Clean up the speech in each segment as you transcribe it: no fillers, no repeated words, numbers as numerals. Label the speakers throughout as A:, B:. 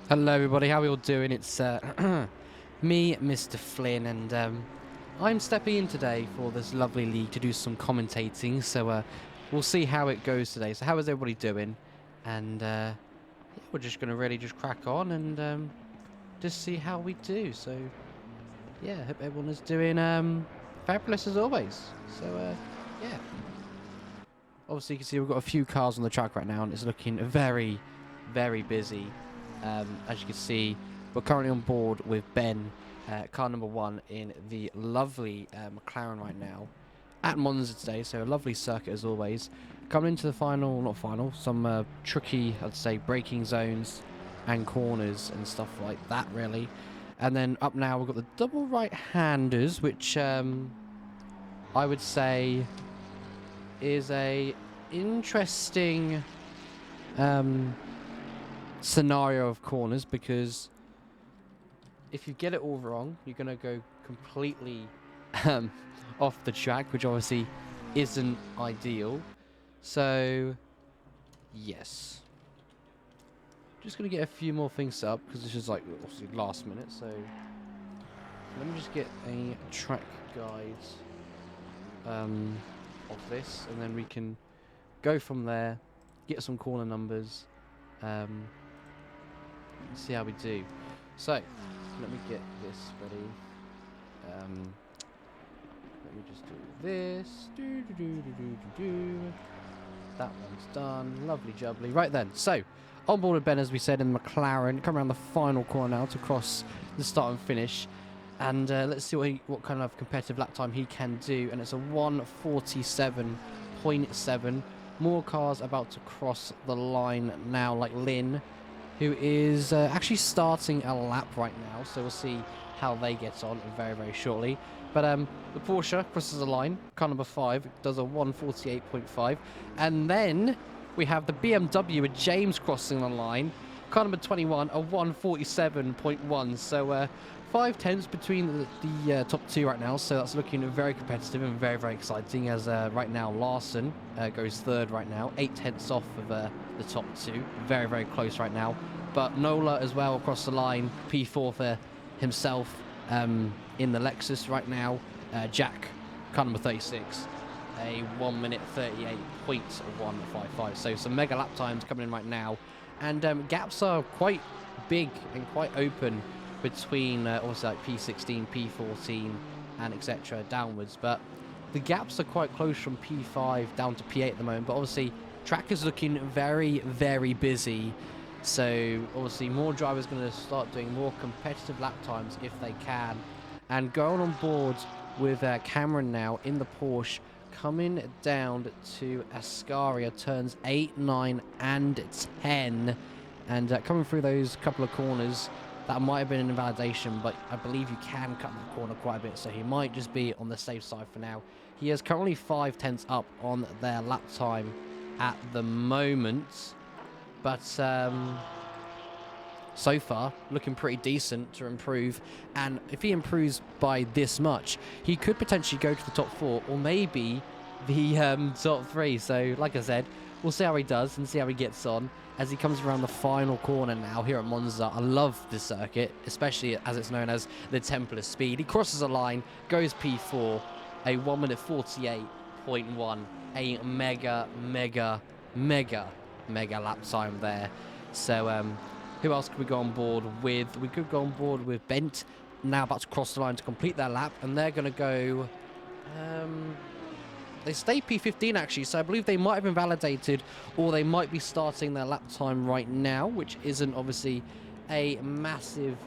A: Hello everybody, how are we all doing? It's me, Mr. Flynn, and I'm stepping in today for this lovely league to do some commentating, so we'll see how it goes today. So how is everybody doing? And yeah, we're just going to really just crack on and just see how we do. So yeah, hope everyone is doing fabulous as always. So yeah. Obviously you can see we've got a few cars on the track right now and it's looking very, very busy. As you can see, we're currently on board with Ben, car number 1 in the lovely McLaren right now at Monza today. So a lovely circuit as always. Coming into the final, not final, some tricky, I'd say, braking zones and corners and stuff like that really. And then up now we've got the double right-handers, which I would say is a interesting scenario of corners, because if you get it all wrong you're gonna go completely off the track, which obviously isn't ideal. So yes, just gonna get a few more things up because this is like obviously last minute. So let me just get a track guide of this and then we can go from there, get some corner numbers, see how we do. So let me get this ready. Let me just do this. That one's done. Lovely jubbly. Right then, so on board with Ben, as we said, in the McLaren. Come around the final corner now to cross the start and finish, and let's see what kind of competitive lap time he can do. And it's a 1:47.7. More cars about to cross the line now, like Lynn, who is actually starting a lap right now, so we'll see how they get on very, very shortly. But the Porsche crosses the line, car number 5, does a 1:48.5, and then we have the BMW with James crossing the line, car number 21, a 1:47.1, so 5 tenths between the top two right now, so that's looking very competitive and very, very exciting, as right now Larson goes third right now, 8 tenths off of the top two, very, very close right now. But Nola as well across the line, P4 for himself in the Lexus right now. Jack, car number 36, a 1:38.155, so some mega lap times coming in right now, and gaps are quite big and quite open between obviously like P16, P14 and etc. downwards, but the gaps are quite close from P5 down to P8 at the moment. But obviously track is looking very, very busy, so obviously more drivers going to start doing more competitive lap times if they can. And going on board with Cameron now in the Porsche, coming down to Ascaria turns 8, 9 and 10, and coming through those couple of corners. That might have been an invalidation, but I believe you can cut the corner quite a bit, so he might just be on the safe side for now. He is currently 5 tenths up on their lap time at the moment, but so far looking pretty decent to improve. And if he improves by this much, he could potentially go to the top 4 or maybe the top 3. So like I said, we'll see how he does and see how he gets on as he comes around the final corner now here at Monza. I love this circuit, especially as it's known as the Temple of Speed. He crosses a line, goes P4, a 1:48.1, a mega lap time there. So who else could we go on board with? We could go on board with Bent, now about to cross the line to complete their lap, and they're going to go they stay P15 actually, so I believe they might have been validated, or they might be starting their lap time right now, which isn't obviously a massive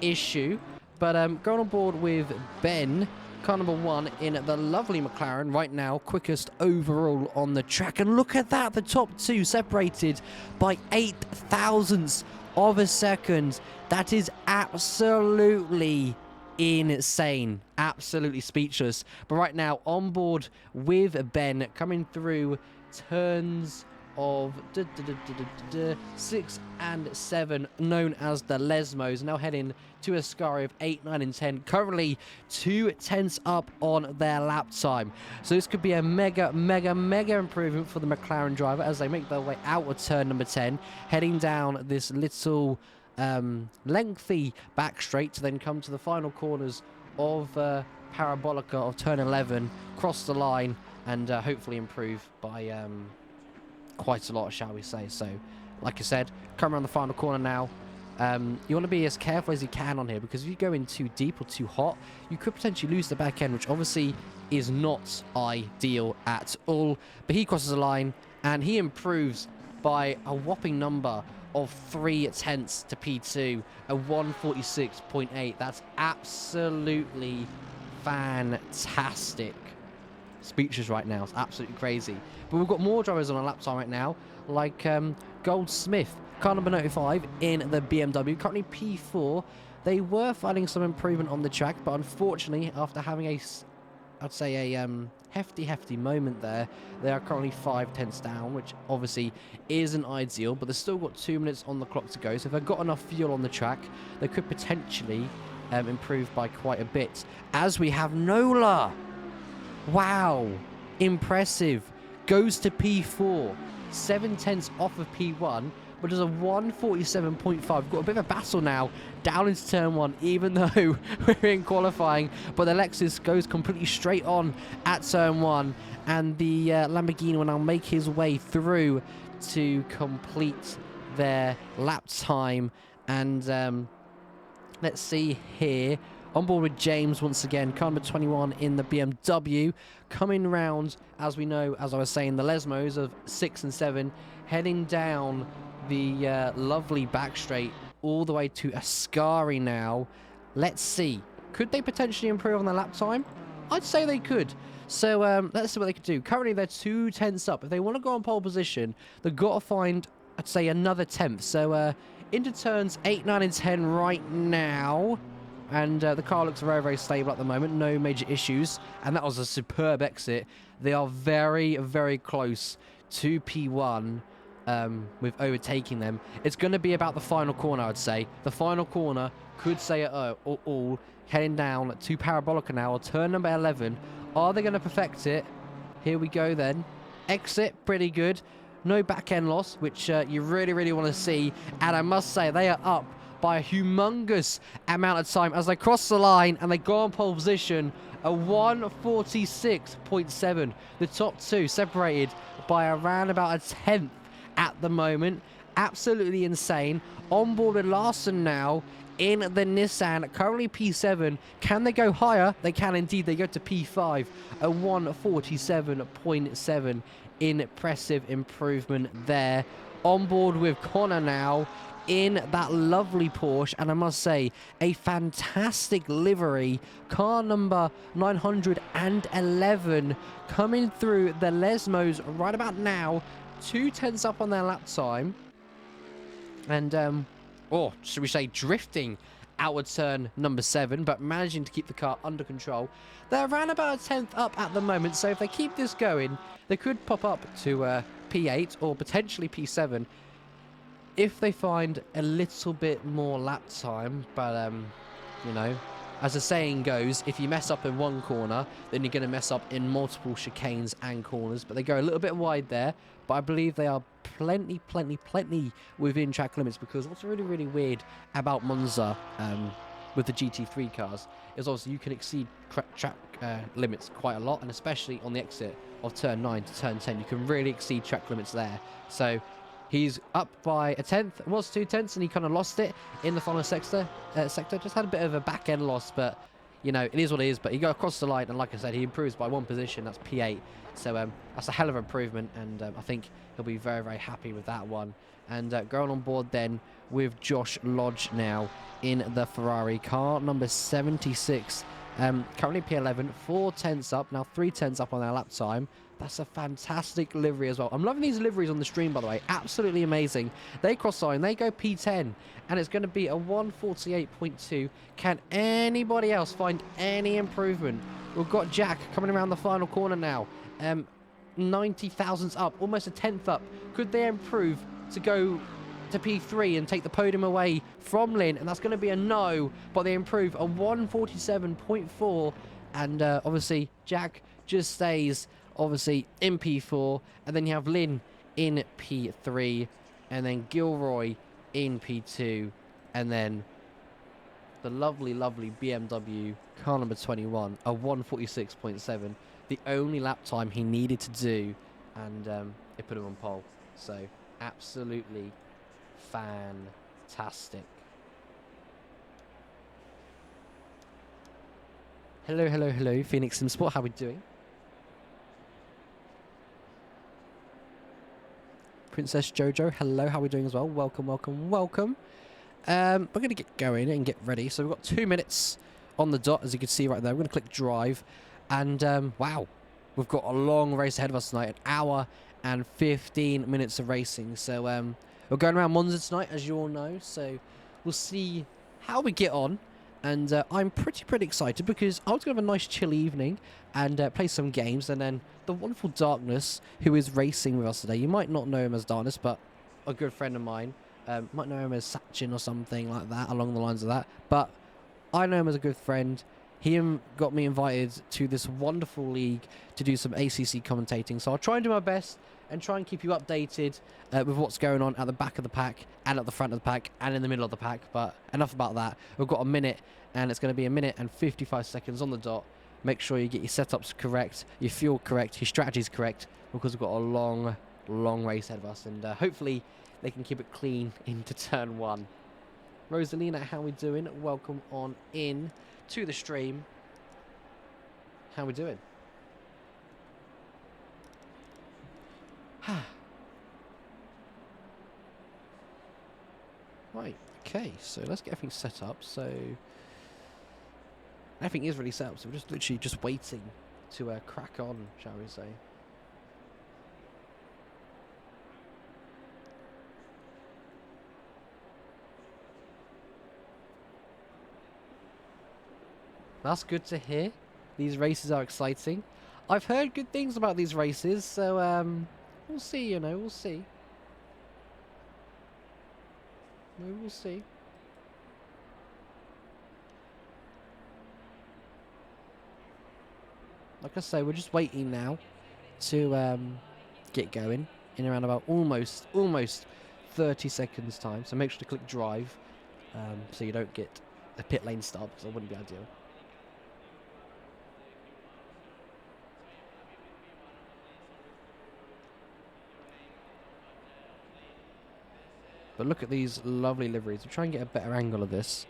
A: issue. But going on board with Ben, car number 1 in the lovely McLaren right now, quickest overall on the track. And look at that, the top 2 separated by 8 thousandths of a second. That is absolutely insane, absolutely speechless. But right now on board with Ben, coming through turns of 6 and 7, known as the Lesmos, now heading to a Ascari of 8, 9 and 10, currently 2 tenths up on their lap time. So this could be a mega improvement for the McLaren driver as they make their way out of turn number 10, heading down this little lengthy back straight to then come to the final corners of Parabolica of turn 11, cross the line, and hopefully improve by quite a lot, shall we say. So, like I said, come around the final corner now. You want to be as careful as you can on here, because if you go in too deep or too hot, you could potentially lose the back end, which obviously is not ideal at all. But he crosses the line, and he improves by a whopping number of 0.3 to P2, a 146.8. That's absolutely fantastic. Speeches right now. It's absolutely crazy. But we've got more drivers on our lap time right now, like Goldsmith, car number 95 in the BMW, currently P4. They were finding some improvement on the track, but unfortunately, after having I'd say a hefty moment there, they are currently 0.5 down, which obviously isn't ideal, but they've still got 2 minutes on the clock to go. So if they've got enough fuel on the track, they could potentially improve by quite a bit. As we have Nola. Wow, impressive. Goes to P4, 0.7 off of P1, but does a 147.5. Got a bit of a battle now down into turn 1, even though we're in qualifying. But the Lexus goes completely straight on at turn 1, and the Lamborghini will now make his way through to complete their lap time. And let's see here. On board with James once again, car number 21 in the BMW. Coming round, as we know, as I was saying, the Lesmos of 6 and 7, heading down the lovely back straight all the way to Ascari now. Let's see. Could they potentially improve on their lap time? I'd say they could. So let's see what they could do. Currently, they're 2 tenths up. If they want to go on pole position, they've got to find, I'd say, another 10th. So into turns 8, 9, and 10 right now. And the car looks very, very stable at the moment. No major issues. And that was a superb exit. They are very, very close to P1 with overtaking them. It's going to be about the final corner, I'd say. The final corner could say it all. Heading down to Parabolica now, or turn number 11. Are they going to perfect it? Here we go then. Exit, pretty good. No back end loss, which you really, really want to see. And I must say, they are up by a humongous amount of time as they cross the line and they go on pole position, a 146.7. The top two separated by around about a 10th at the moment. Absolutely insane. On board with Larson now in the Nissan, currently P7. Can they go higher? They can indeed. They go to P5, a 147.7. Impressive improvement there. On board with Connor now in that lovely Porsche, and I must say, a fantastic livery. Car number 911 coming through the Lesmos right about now. 2 tenths up on their lap time. And, or should we say drifting outward turn number 7, but managing to keep the car under control. They're around about a 10th up at the moment, so if they keep this going, they could pop up to P8 or potentially P7 if they find a little bit more lap time. But, you know, as the saying goes, if you mess up in one corner, then you're going to mess up in multiple chicanes and corners. But they go a little bit wide there, but I believe they are plenty within track limits, because what's really, really weird about Monza with the GT3 cars is obviously you can exceed track limits quite a lot, and especially on the exit of turn 9 to turn 10, you can really exceed track limits there. So he's up by a 10th. It was 2 tenths, and he kind of lost it in the final sector. Just had a bit of a back end loss, but you know, it is what it is. But he got across the line, and like I said, he improves by 1 position. That's P8. So that's a hell of an improvement, and I think he'll be very, very happy with that one. And going on board then with Josh Lodge now in the Ferrari, car number 76. Currently P11, 4 tenths up, now 3 tenths up on their lap time. That's a fantastic livery as well. I'm loving these liveries on the stream, by the way. Absolutely amazing. They cross line, they go P10, and it's going to be a 148.2. Can anybody else find any improvement? We've got Jack coming around the final corner now. 90 thousandths up, almost a 10th up. Could they improve to go to P3 and take the podium away from Lynn? And that's going to be a no, but they improve a 147.4. And obviously, Jack just stays obviously in P4, and then you have Lynn in P3, and then Gilroy in P2, And then the lovely, lovely BMW car number 21, a 146.7, the only lap time he needed to do, and it put him on pole. So absolutely fantastic. Hello, hello, hello, Phoenix Sim Sport. How are we doing? Princess Jojo, hello. How are we doing as well? Welcome, welcome, welcome. We're going to get going and get ready. So we've got 2 minutes on the dot, as you can see right there. We're going to click drive. And, wow, we've got a long race ahead of us tonight. An hour and 15 minutes of racing. So we're going around Monza tonight, as you all know. So we'll see how we get on. And I'm pretty excited because I was going to have a nice chill evening and play some games. And then the wonderful Darkness, who is racing with us today. You might not know him as Darkness, but a good friend of mine. Might know him as Sachin or something like that, along the lines of that. But I know him as a good friend. He got me invited to this wonderful league to do some ACC commentating. So I'll try and do my best and try and keep you updated with what's going on at the back of the pack and at the front of the pack and in the middle of the pack. But enough about that. We've got a minute, and it's going to be a minute and 55 seconds on the dot. Make sure you get your setups correct, your fuel correct, your strategies correct, because we've got a long race ahead of us. And hopefully they can keep it clean into turn one. Rosalina, how we doing? Welcome on in to the stream. How we doing? Right, okay, so let's get everything set up. So everything is really set up, so we're just literally just waiting to crack on, shall we say. That's good to hear. These races are exciting. I've heard good things about these races, so we'll see, you know, we'll see. We will see. Like I say, we're just waiting now to get going in around about almost 30 seconds time. So make sure to click drive so you don't get a pit lane stop, because that wouldn't be ideal. But look at these lovely liveries. We'll try and get a better angle of this.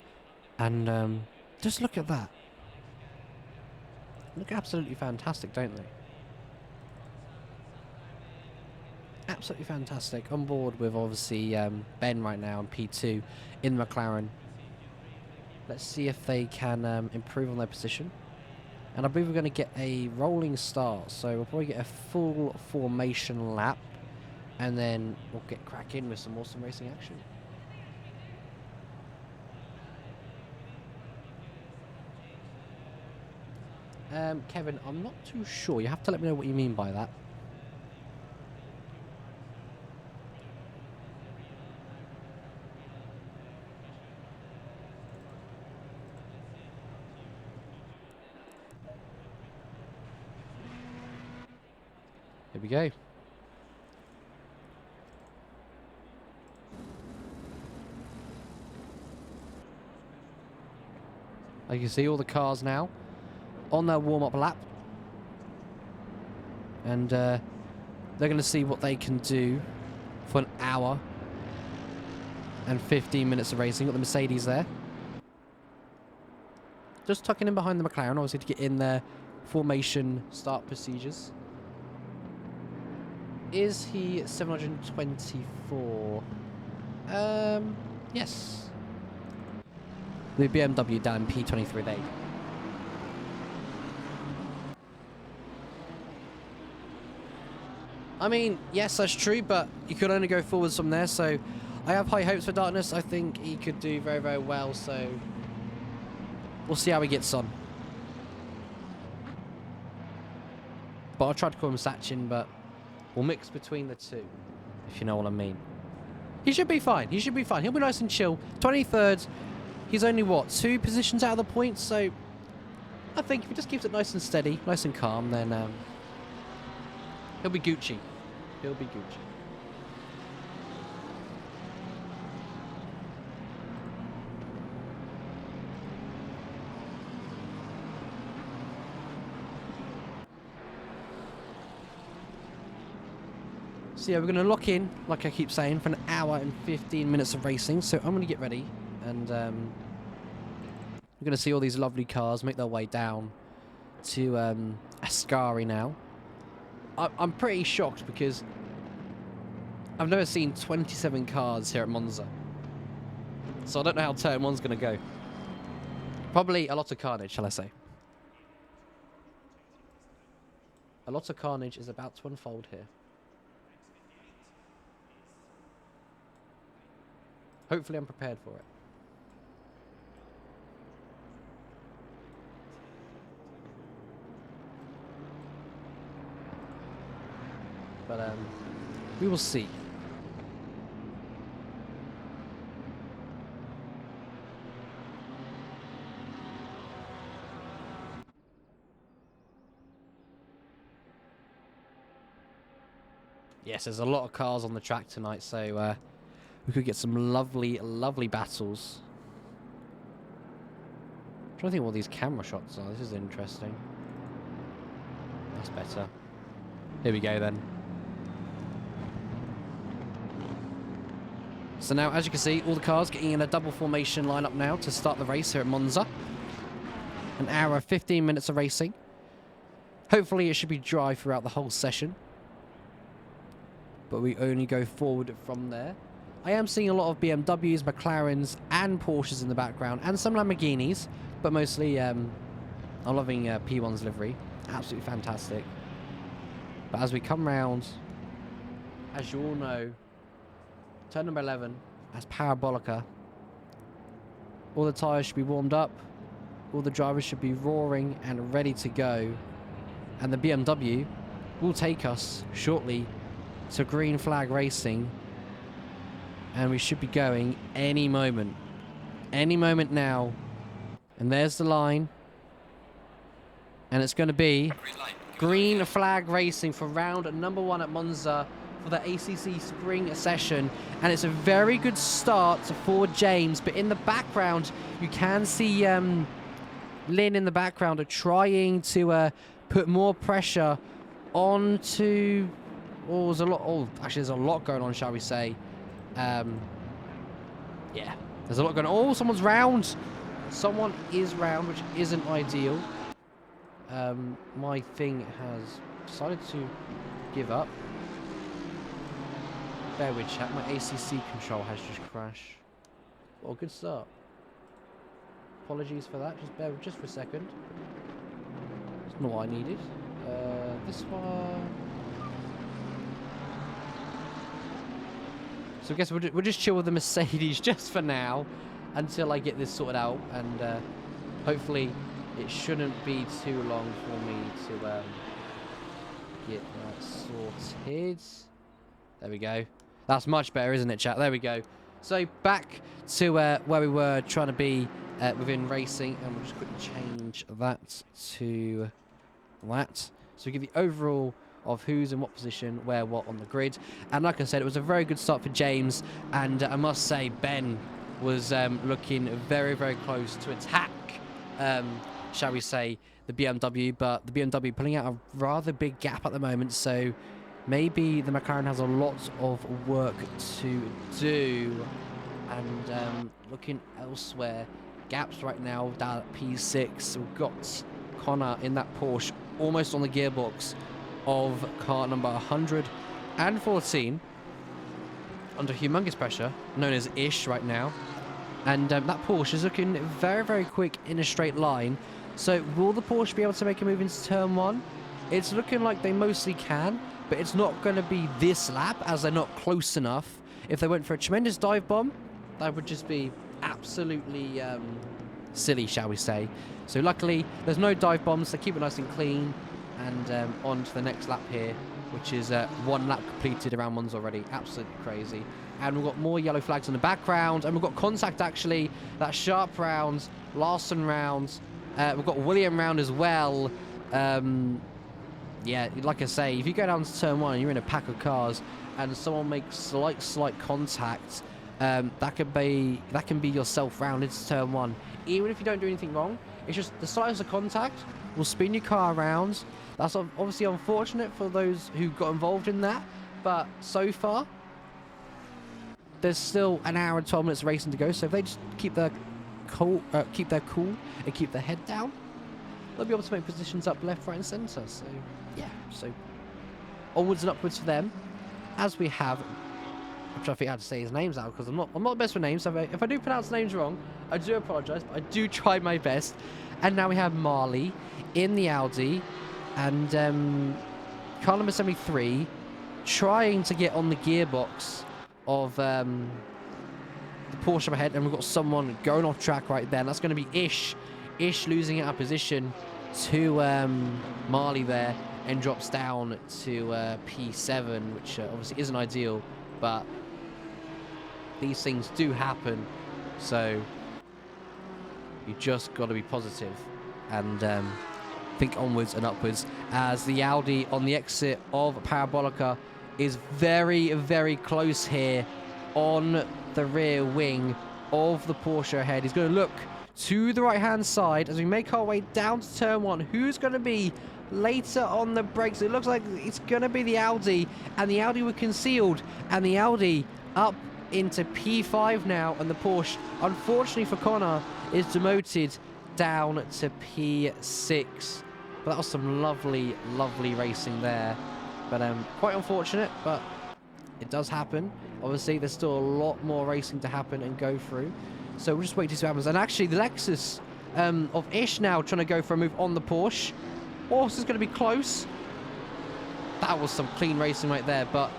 A: And just look at that. Look absolutely fantastic, don't they? Absolutely fantastic. On board with, obviously, Ben right now and P2 in McLaren. Let's see if they can improve on their position. And I believe we're going to get a rolling start. So we'll probably get a full formation lap. And then we'll get cracking with some awesome racing action. Kevin, I'm not too sure. You have to let me know what you mean by that. Here we go. You can see all the cars now on their warm-up lap. And they're going to see what they can do for an hour and 15 minutes of racing. Got the Mercedes there. Just tucking in behind the McLaren, obviously, to get in their formation start procedures. Is he 724? Yes. The BMW down P23 there. I mean, yes, that's true, but you could only go forwards from there, so I have high hopes for Darkness. I think he could do very, very well, so we'll see how he gets on. But I tried to call him Sachin, but we'll mix between the two, if you know what I mean. He should be fine. He should be fine. He'll be nice and chill. 23rd. He's only, what, 2 positions out of the points, so I think if he just keeps it nice and steady, nice and calm, then he'll be Gucci. He'll be Gucci. So yeah, we're going to lock in, like I keep saying, for an hour and 15 minutes of racing. So I'm going to get ready, and we're going to see all these lovely cars make their way down to Ascari now. I'm pretty shocked because I've never seen 27 cars here at Monza. So I don't know how turn one's going to go. Probably a lot of carnage, shall I say. A lot of carnage is about to unfold here. Hopefully I'm prepared for it. But we will see. Yes, there's a lot of cars on the track tonight, so we could get some lovely, lovely battles. I'm trying to think what these camera shots are. This is interesting. That's better. Here we go then. So now, as you can see, all the cars getting in a double formation lineup now to start the race here at Monza. An hour, 15 minutes of racing. Hopefully it should be dry throughout the whole session. But we only go forward from there. I am seeing a lot of BMWs, McLarens, and Porsches in the background, and some Lamborghinis, but mostly I'm loving P1's livery. Absolutely fantastic. But as we come round, as you all know, turn number 11, as Parabolica, all the tyres should be warmed up, all the drivers should be roaring and ready to go, and the BMW will take us shortly to green flag racing, and we should be going any moment now. And there's the line, and it's going to be green flag racing for round number 1 at Monza for the ACC spring session, and it's a very good start for James. But in the background you can see Lynn in the background are trying to put more pressure onto. Oh, there's a lot. Oh, actually, there's a lot going on, shall we say? Yeah, there's a lot going on. Oh, someone's round. Someone is round, which isn't ideal. My thing has decided to give up. Bear with chat. My ACC control has just crashed. Oh, good start. Apologies for that. Just bear with just for a second. It's not what I needed. This one. So I guess we'll just chill with the Mercedes just for now until I get this sorted out, and hopefully it shouldn't be too long for me to get that sorted. There we go. That's much better, isn't it, chat? There we go. So back to where we were trying to be within racing, and we'll just quickly change that to that. So we give the overall of who's in what position, where, what on the grid. And like I said, it was a very good start for James, and I must say Ben was looking very, very close to attack, shall we say, the BMW, but the BMW pulling out a rather big gap at the moment, so maybe the McLaren has a lot of work to do. And looking elsewhere, gaps right now down at P6. We've got Connor in that Porsche almost on the gearbox of car number 114 under humongous pressure, known as Ish right now. And that Porsche is looking very, very quick in a straight line. So will the Porsche be able to make a move into turn 1? It's looking like they mostly can, but it's not going to be this lap as they're not close enough. If they went for a tremendous dive bomb, that would just be absolutely silly, shall we say. So luckily there's no dive bombs, they keep it nice and clean. And on to the next lap here, which is 1 lap completed around Monza already. Absolutely crazy. And we've got more yellow flags in the background, and we've got contact actually. That Sharp round, Larson round. We've got William round as well. Yeah, like I say, if you go down to turn 1 and you're in a pack of cars and someone makes slight contact, that can be yourself round into turn 1. Even if you don't do anything wrong, it's just the slightest of contact will spin your car around. That's obviously unfortunate for those who got involved in that, But so far, there's still an hour and 12 minutes racing to go. So if they just keep their cool and keep their head down, they'll be able to make positions up left, right, and centre. So yeah, so onwards and upwards for them. As we have, I'm trying to figure out how to say his names out because I'm not the best with names. So if I do pronounce names wrong, I do apologise, but I do try my best. And now we have Marley in the Audi, and car number 73 trying to get on the gearbox of the Porsche up ahead, and we've got someone going off track right there, and that's going to be Ish losing out of position to Marley there, and drops down to P7, which obviously isn't ideal, but these things do happen, so you just got to be positive and think onwards and upwards, as the Audi on the exit of Parabolica is very, very close here on the rear wing of the Porsche ahead. He's going to look to the right-hand side as we make our way down to turn 1. Who's going to be later on the brakes? It looks like it's going to be the Audi, and the Audi were concealed, and the Audi up into P5 now, and the Porsche, unfortunately for Connor, is demoted down to P6. But that was some lovely, lovely racing there. But quite unfortunate, but it does happen. Obviously, there's still a lot more racing to happen and go through. So we'll just wait to see what happens. And actually, the Lexus of Ish now trying to go for a move on the Porsche. Oh, this is going to be close. That was some clean racing right there. But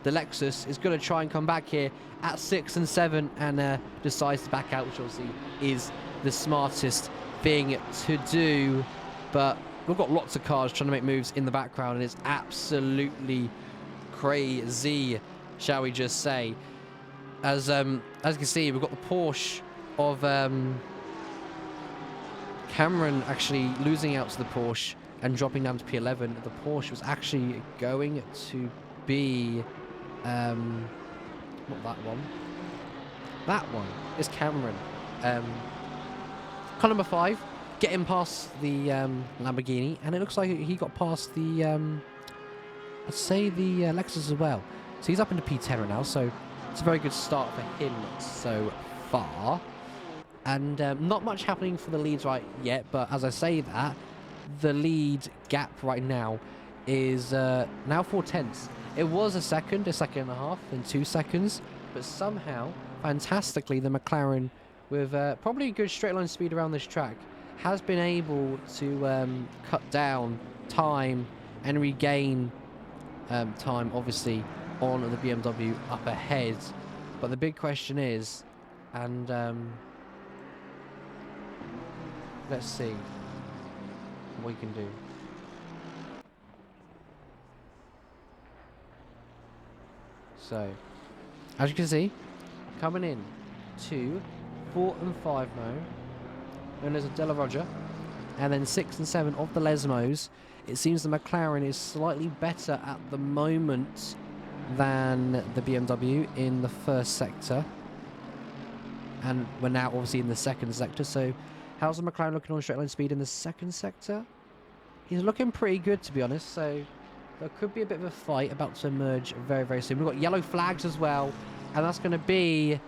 A: the Lexus is going to try and come back here at 6 and 7 and decides to back out, which obviously is the smartest thing to do. But we've got lots of cars trying to make moves in the background, and it's absolutely crazy, shall we just say. As you can see, we've got the Porsche of Cameron actually losing out to the Porsche and dropping down to P11. The Porsche was actually going to be not that one. That one is Cameron. Car number 5 getting past the Lamborghini, and it looks like he got past the I'd say the Lexus as well. So he's up into P10 right now, so it's a very good start for him so far. And not much happening for the leads right yet, but as I say that, the lead gap right now is now 4 tenths. It was a second and a half, then 2 seconds, but somehow, fantastically, the McLaren, with probably good straight line speed around this track, has been able to cut down time and regain time, obviously, on the BMW up ahead. But the big question is, and let's see what we can do. So, as you can see, coming in to 4 and 5 now, and there's a Della Roger, and then 6 and 7 of the Lesmos. It seems the McLaren is slightly better at the moment than the BMW in the first sector, and we're now obviously in the second sector. So how's the McLaren looking on straight line speed in the second sector? He's looking pretty good, to be honest, so there could be a bit of a fight about to emerge very, very soon. We've got yellow flags as well, and that's going to be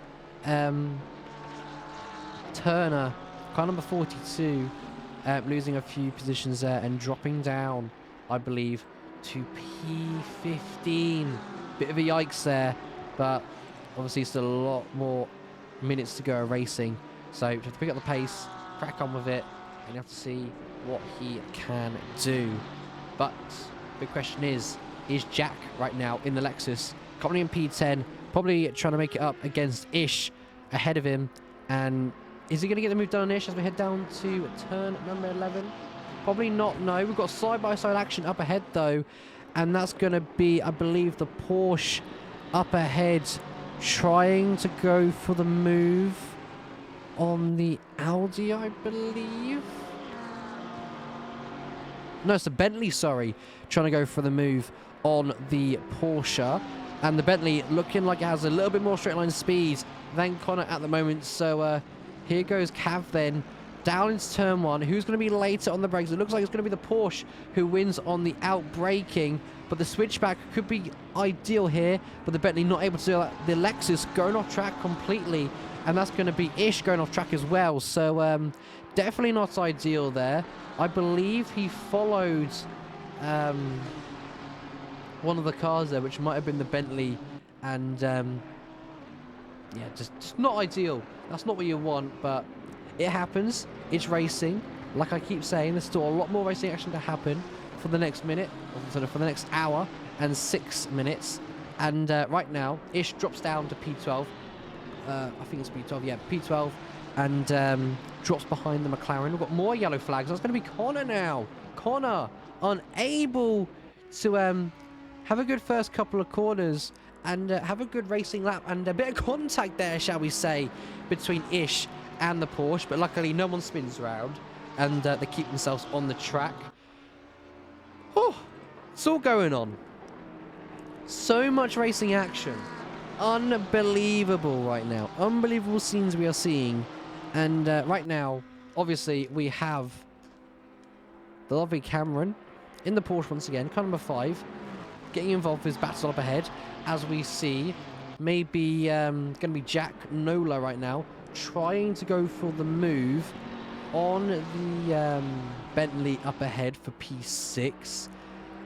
A: Turner, car number 42, losing a few positions there and dropping down, I believe, to P15. Bit of a yikes there, but obviously still a lot more minutes to go of racing. So to pick up the pace, crack on with it, and you have to see what he can do. But big question is Jack right now in the Lexus, coming in P10, probably trying to make it up against Ish ahead of him. And is he going to get the move done on Ish as we head down to turn number 11? Probably not, no. We've got side-by-side action up ahead, though. And that's going to be, I believe, the Porsche up ahead trying to go for the move on the Audi, I believe. No, it's the Bentley, sorry. Trying to go for the move on the Porsche. And the Bentley looking like it has a little bit more straight line speed than Connor at the moment. So here goes Cav then, down into turn 1. Who's going to be later on the brakes? It looks like it's going to be the Porsche who wins on the out-braking, but the switchback could be ideal here, but the Bentley not able to do that. The Lexus going off track completely, and that's going to be Ish going off track as well, so definitely not ideal there. I believe he followed one of the cars there, which might have been the Bentley, and yeah, just not ideal. That's not what you want, but it happens. It's racing. Like I keep saying, there's still a lot more racing action to happen for the next minute, or for the next hour and 6 minutes. And right now, Ish drops down to P12. I think it's P12, yeah, P12. And drops behind the McLaren. We've got more yellow flags. That's going to be Connor now. Connor, unable to have a good first couple of corners and have a good racing lap. And a bit of contact there, shall we say, between Ish and the Porsche, but luckily no one spins around, and they keep themselves on the track. Oh, it's all going on. So much racing action. Unbelievable right now. Unbelievable scenes we are seeing. And right now, obviously, we have the lovely Cameron in the Porsche once again, car number 5, getting involved with his battle up ahead, as we see maybe going to be Jack Nola right now, trying to go for the move on the Bentley up ahead for P6,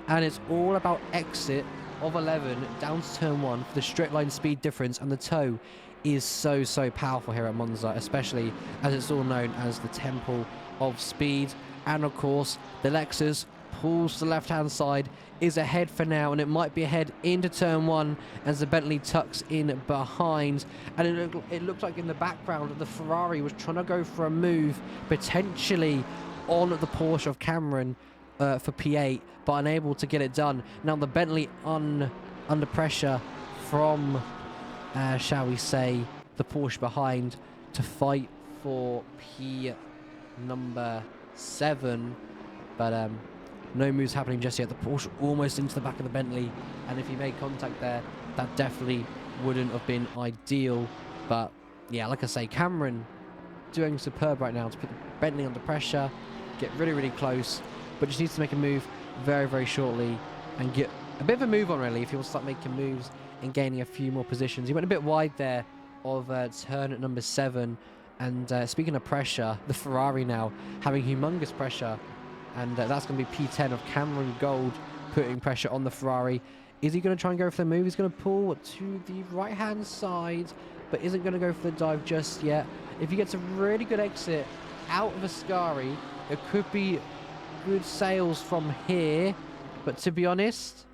A: and it's all about exit of 11 down to turn 1 for the straight line speed difference, and the toe is so powerful here at Monza, especially as it's all known as the Temple of Speed. And of course the Lexus pulls to the left hand side, is ahead for now, and it might be ahead into turn 1 as the Bentley tucks in behind. And it looked like in the background the Ferrari was trying to go for a move potentially on the Porsche of Cameron for P8, but unable to get it done. Now the Bentley under pressure from shall we say the Porsche behind to fight for P number 7, but no moves happening just yet. The Porsche almost into the back of the Bentley, and if he made contact there, that definitely wouldn't have been ideal. But yeah, like I say, Cameron doing superb right now to put the Bentley under pressure, get really close, but just needs to make a move very shortly and get a bit of a move on really if he wants to start making moves and gaining a few more positions. He went a bit wide there of turn at number 7, and speaking of pressure, the Ferrari now having humongous pressure, and that's going to be P10 of Cameron Gold putting pressure on the Ferrari. Is he going to try and go for the move? He's going to pull to the right hand side, but isn't going to go for the dive just yet. If he gets a really good exit out of Ascari, it could be good sales from here, but to be honest,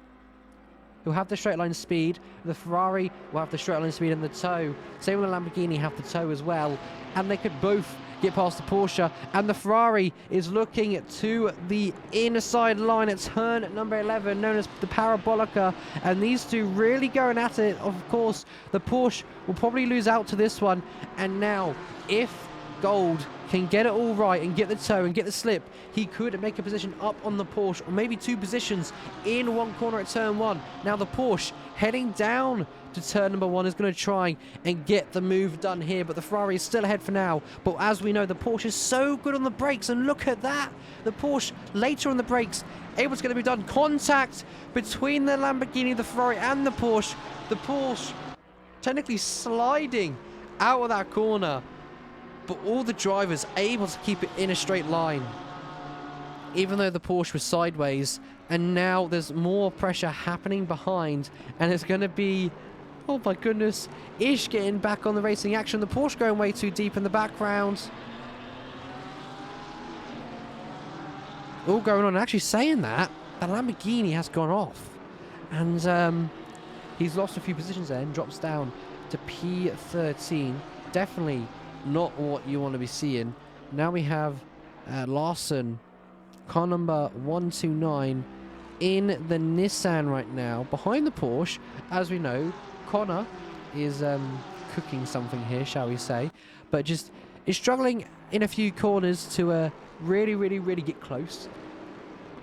A: he'll have the straight line speed. The Ferrari will have the straight line speed and the toe. Same with the Lamborghini, have the toe as well, and they could both get past the Porsche. And the Ferrari is looking to the inside line at turn number 11, known as the Parabolica, and these two really going at it. Of course, the Porsche will probably lose out to this one, and now if Gold can get it all right and get the toe and get the slip, he could make a position up on the Porsche, or maybe 2 positions in one corner at turn 1. Now the Porsche heading down to turn number 1 is going to try and get the move done here, but the Ferrari is still ahead for now. But as we know, the Porsche is so good on the brakes, and look at that, the Porsche later on the brakes able to get it done. Contact between the Lamborghini, the Ferrari and the Porsche technically sliding out of that corner, but all the drivers able to keep it in a straight line, even though the Porsche was sideways. And now there's more pressure happening behind, and it's going to be, oh my goodness, Ish getting back on the racing action. The Porsche going way too deep in the background. All going on. Actually saying that, the Lamborghini has gone off, and he's lost a few positions there and drops down to P13. Definitely not what you want to be seeing. Now we have Larson, car number 129, in the Nissan right now, behind the Porsche. As we know, Connor is cooking something here, shall we say, but just is struggling in a few corners to really get close,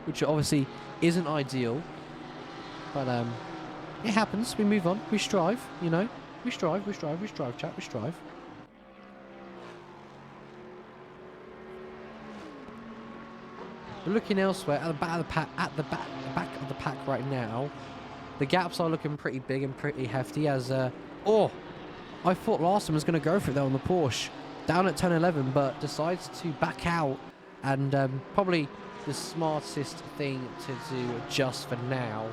A: which obviously isn't ideal, but it happens. We move on, we strive, you know, we strive, chat, we strive. But looking elsewhere, at the back of the pack, back of the pack right now, the gaps are looking pretty big and pretty hefty. As oh, I thought Larson was going to go for it there on the Porsche, down at 10-11, but decides to back out, and probably the smartest thing to do just for now.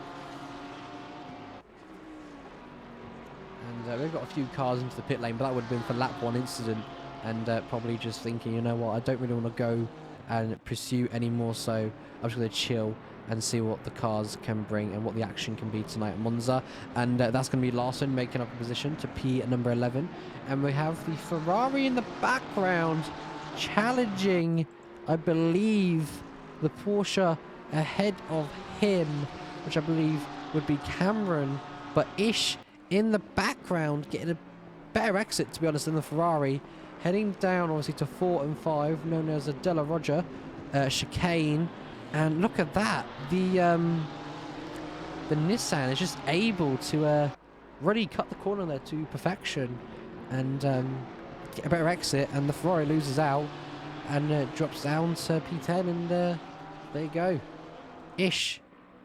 A: And we've got a few cars into the pit lane, but that would have been for lap 1 incident, and probably just thinking, you know what, I don't really want to go and pursue anymore, so I'm just going to chill and see what the cars can bring and what the action can be tonight at Monza. And that's going to be Larson making up a position to P at number 11. And we have the Ferrari in the background challenging, I believe, the Porsche ahead of him, which I believe would be Cameron. But Ish in the background getting a better exit, to be honest, than the Ferrari. Heading down, obviously, to 4 and 5, known as a Della Roger chicane. And look at that. The Nissan is just able to really cut the corner there to perfection and get a better exit. And the Ferrari loses out and drops down to P10. And there you go. Ish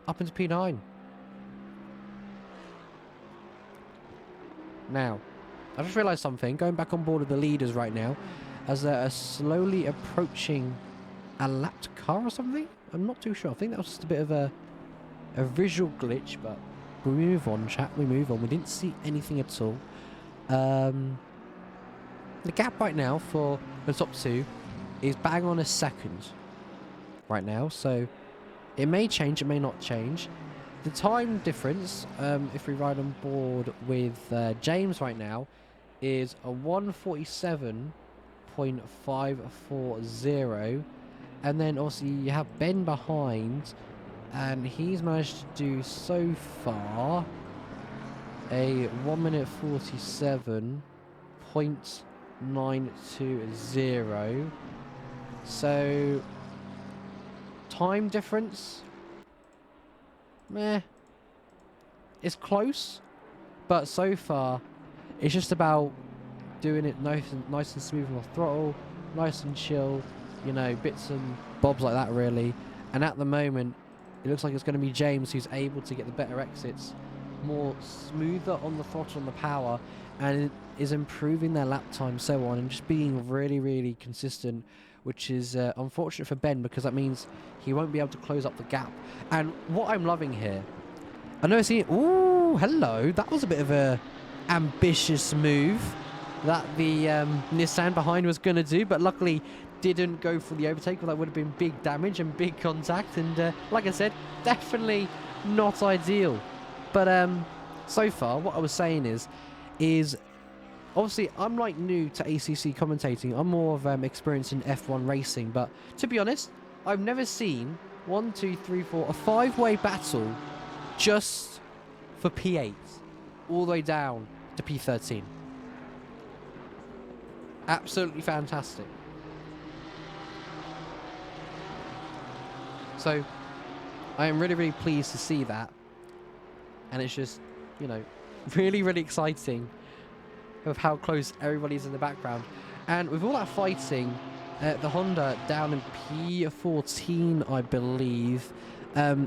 A: up into P9. Now, I just realised something. Going back on board with the leaders right now, as they're slowly approaching a lapped car or something. I'm not too sure. I think that was just a bit of a visual glitch, but we move on, chat. We move on. We didn't see anything at all. The gap right now for the top 2 is bang on a second right now, so it may change, it may not change. The time difference, if we ride on board with James right now, is a 1:47.540, and then obviously you have Ben behind, and he's managed to do so far a 1:47.920. So time difference, meh, it's close, but so far it's just about doing it nice and smooth on the throttle, nice and chill, you know, bits and bobs like that really. And at the moment it looks like it's going to be James who's able to get the better exits, more smoother on the throttle and the power, and is improving their lap time, so on, and just being really consistent, which is unfortunate for Ben, because that means he won't be able to close up the gap. And what I'm loving here, I know see, ooh, hello, that was a bit of a ambitious move that the Nissan behind was going to do, but luckily didn't go for the overtake, or that would have been big damage and big contact, and like I said, definitely not ideal. But so far, what I was saying is obviously I'm like new to ACC commentating. I'm more of experienced in F1 racing, but to be honest, I've never seen 1, 2, 3, 4, a 5-way battle just for P8 all the way down to P13. Absolutely fantastic. So I am really pleased to see that, and it's just, you know, really exciting of how close everybody's in the background. And with all that fighting, the Honda down in P14, I believe,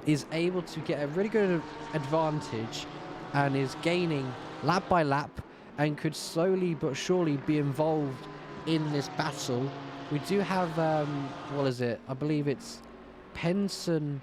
A: is able to get a really good advantage and is gaining lap by lap, and could slowly but surely be involved in this battle. We do have, what is it? I believe it's Penson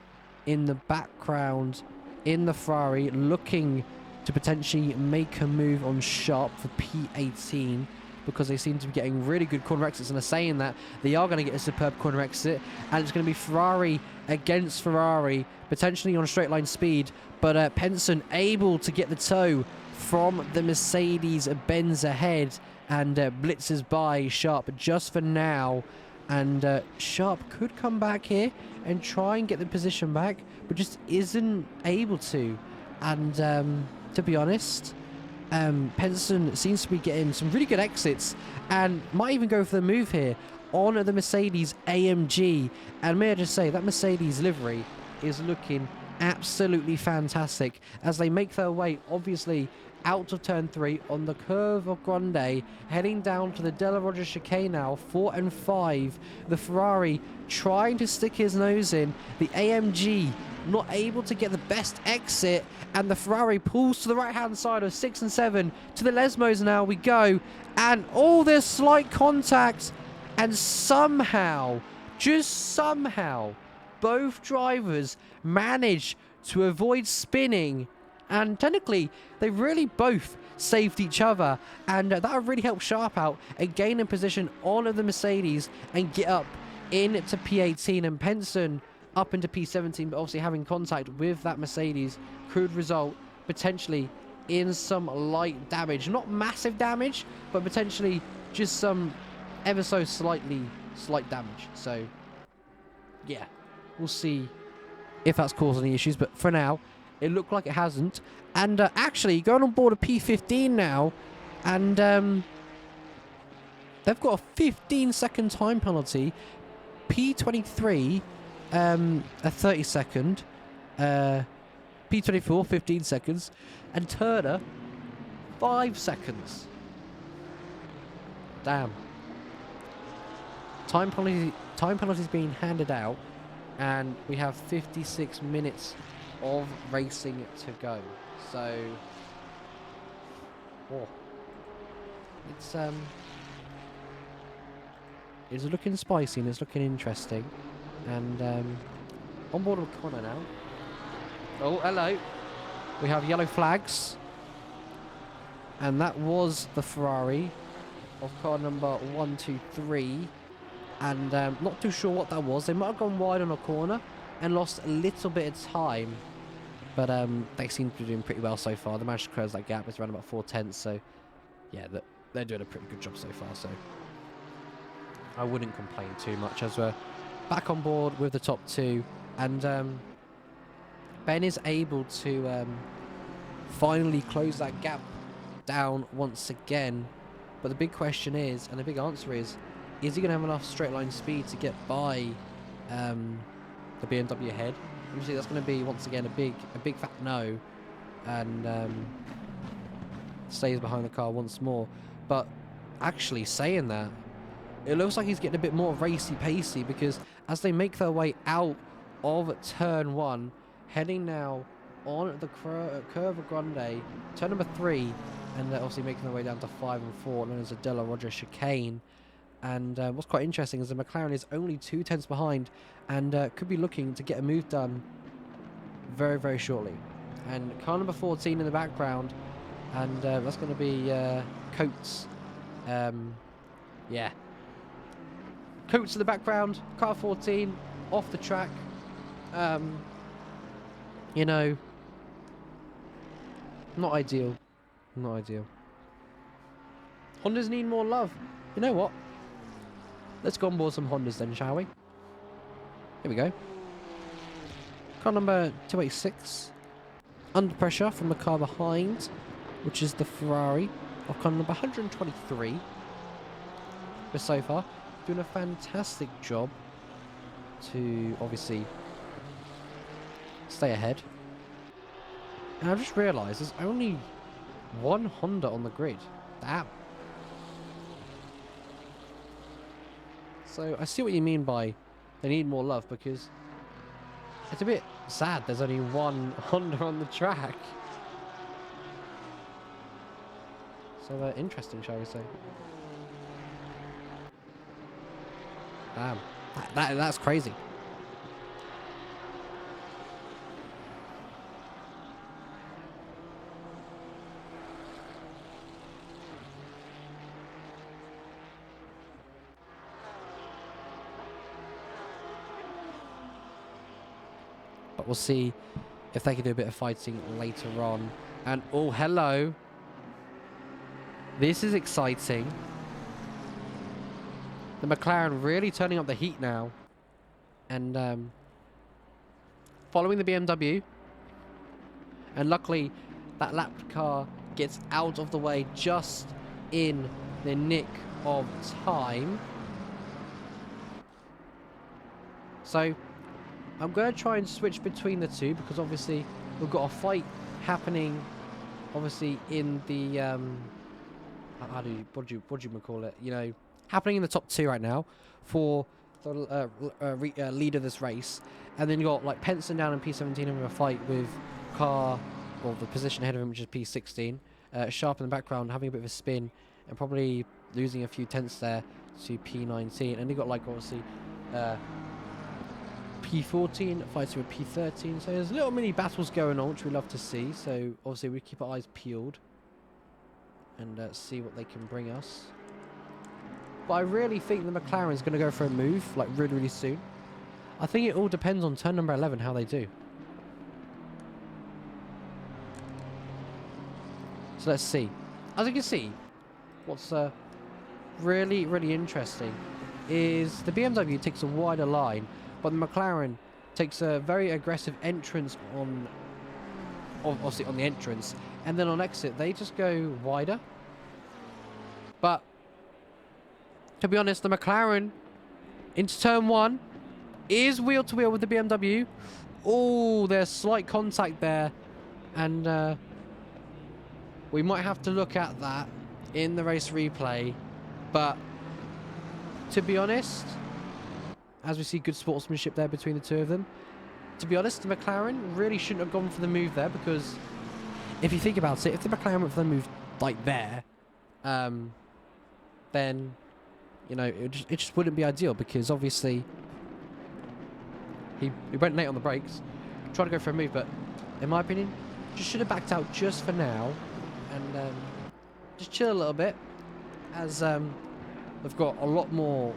A: in the background in the Ferrari, looking to potentially make a move on Sharp for P18, because they seem to be getting really good corner exits, and are saying that they are going to get a superb corner exit, and it's going to be Ferrari against Ferrari, potentially on straight line speed, but Penson able to get the toe from the Mercedes-Benz ahead, and blitzes by Sharp just for now. And Sharp could come back here and try and get the position back, but just isn't able to. And to be honest, Penson seems to be getting some really good exits, and might even go for the move here on the Mercedes AMG. And may I just say, that Mercedes livery is looking absolutely fantastic as they make their way, obviously, out of turn 3 on the Curva Grande, heading down to the Della Roggia chicane now, 4 and 5. The Ferrari trying to stick his nose in. The AMG not able to get the best exit, and the Ferrari pulls to the right-hand side of 6 and 7. To the Lesmos now we go, and all this slight contact, and somehow, just somehow, both drivers manage to avoid spinning, and technically they really both saved each other, and that would really help Sharp out and gain a position on the Mercedes and get up into P18, and Penson up into P17, but obviously having contact with that Mercedes could result potentially in some light damage. Not massive damage, but potentially just some ever so slight damage. So yeah, we'll see if that's caused any issues, but for now it looked like it hasn't. And actually going on board a P15 now, and they've got a 15-second time penalty. P23 a 30-second, P24 15 seconds, and Turner 5 seconds. Damn. Time penalties being handed out, and we have 56 minutes of racing to go. So, oh, it's looking spicy and it's looking interesting. And on board with Connor now. Oh, hello. We have yellow flags, and that was the Ferrari of car number 1, 2, 3. And not too sure what that was. They might have gone wide on a corner and lost a little bit of time, but they seem to be doing pretty well so far. They managed to close that gap. It's around about 4/10, so yeah, they're doing a pretty good job so far. So I wouldn't complain too much, as we're back on board with the top 2, and Ben is able to finally close that gap down once again. But the big question is, and the big answer is he going to have enough straight line speed to get by the BMW ahead? Obviously that's going to be once again a big fat no, and stays behind the car once more. But actually saying that, it looks like he's getting a bit more racy pacey, because as they make their way out of turn 1, heading now on the Curva Grande, turn number 3, and they're obviously making their way down to 5 and 4, known as the Della Roggia chicane. And what's quite interesting is the McLaren is only 2 tenths behind, and could be looking to get a move done very, very shortly. And car number 14 in the background, and that's going to be Coates. Yeah. Coates in the background, car 14, off the track. You know, not ideal. Not ideal. Hondas need more love. You know what? Let's go on board some Hondas then, shall we? Here we go. Car number 286. Under pressure from the car behind, which is the Ferrari of car number 123. But so far, doing a fantastic job to obviously stay ahead. And I've just realised there's only one Honda on the grid. Damn. So I see what you mean by they need more love, because it's a bit sad there's only one Honda on the track. So interesting, shall we say. Damn. That's crazy. But we'll see if they can do a bit of fighting later on. And oh, hello. This is exciting. The McLaren really turning up the heat now. And following the BMW. And luckily, that lapped car gets out of the way just in the nick of time. So I'm going to try and switch between the two, because obviously we've got a fight happening obviously in the what do you call it? You know, happening in the top 2 right now for the lead of this race, and then you got like Penson down in P17 having a fight with Carr, or the position ahead of him, which is P16. Sharp in the background having a bit of a spin and probably losing a few tenths there to P19, and you got like obviously P14 fighting with P13. So there's little mini battles going on, which we love to see. So obviously we keep our eyes peeled and see what they can bring us. But I really think the McLaren's going to go for a move like really soon. I think it all depends on turn number 11 how they do. So let's see. As you can see, what's really interesting is the BMW takes a wider line, but the McLaren takes a very aggressive entrance on, obviously on the entrance, and then on exit they just go wider. But to be honest, the McLaren into turn 1 is wheel to wheel with the BMW. Oh, there's slight contact there, and we might have to look at that in the race replay. But to be honest, as we see good sportsmanship there between the two of them, to be honest, the McLaren really shouldn't have gone for the move there, because if you think about it, if the McLaren went for the move like there, then, you know, it just wouldn't be ideal, because obviously he went late on the brakes, tried to go for a move, but in my opinion, just should have backed out just for now and just chill a little bit, as they've got a lot more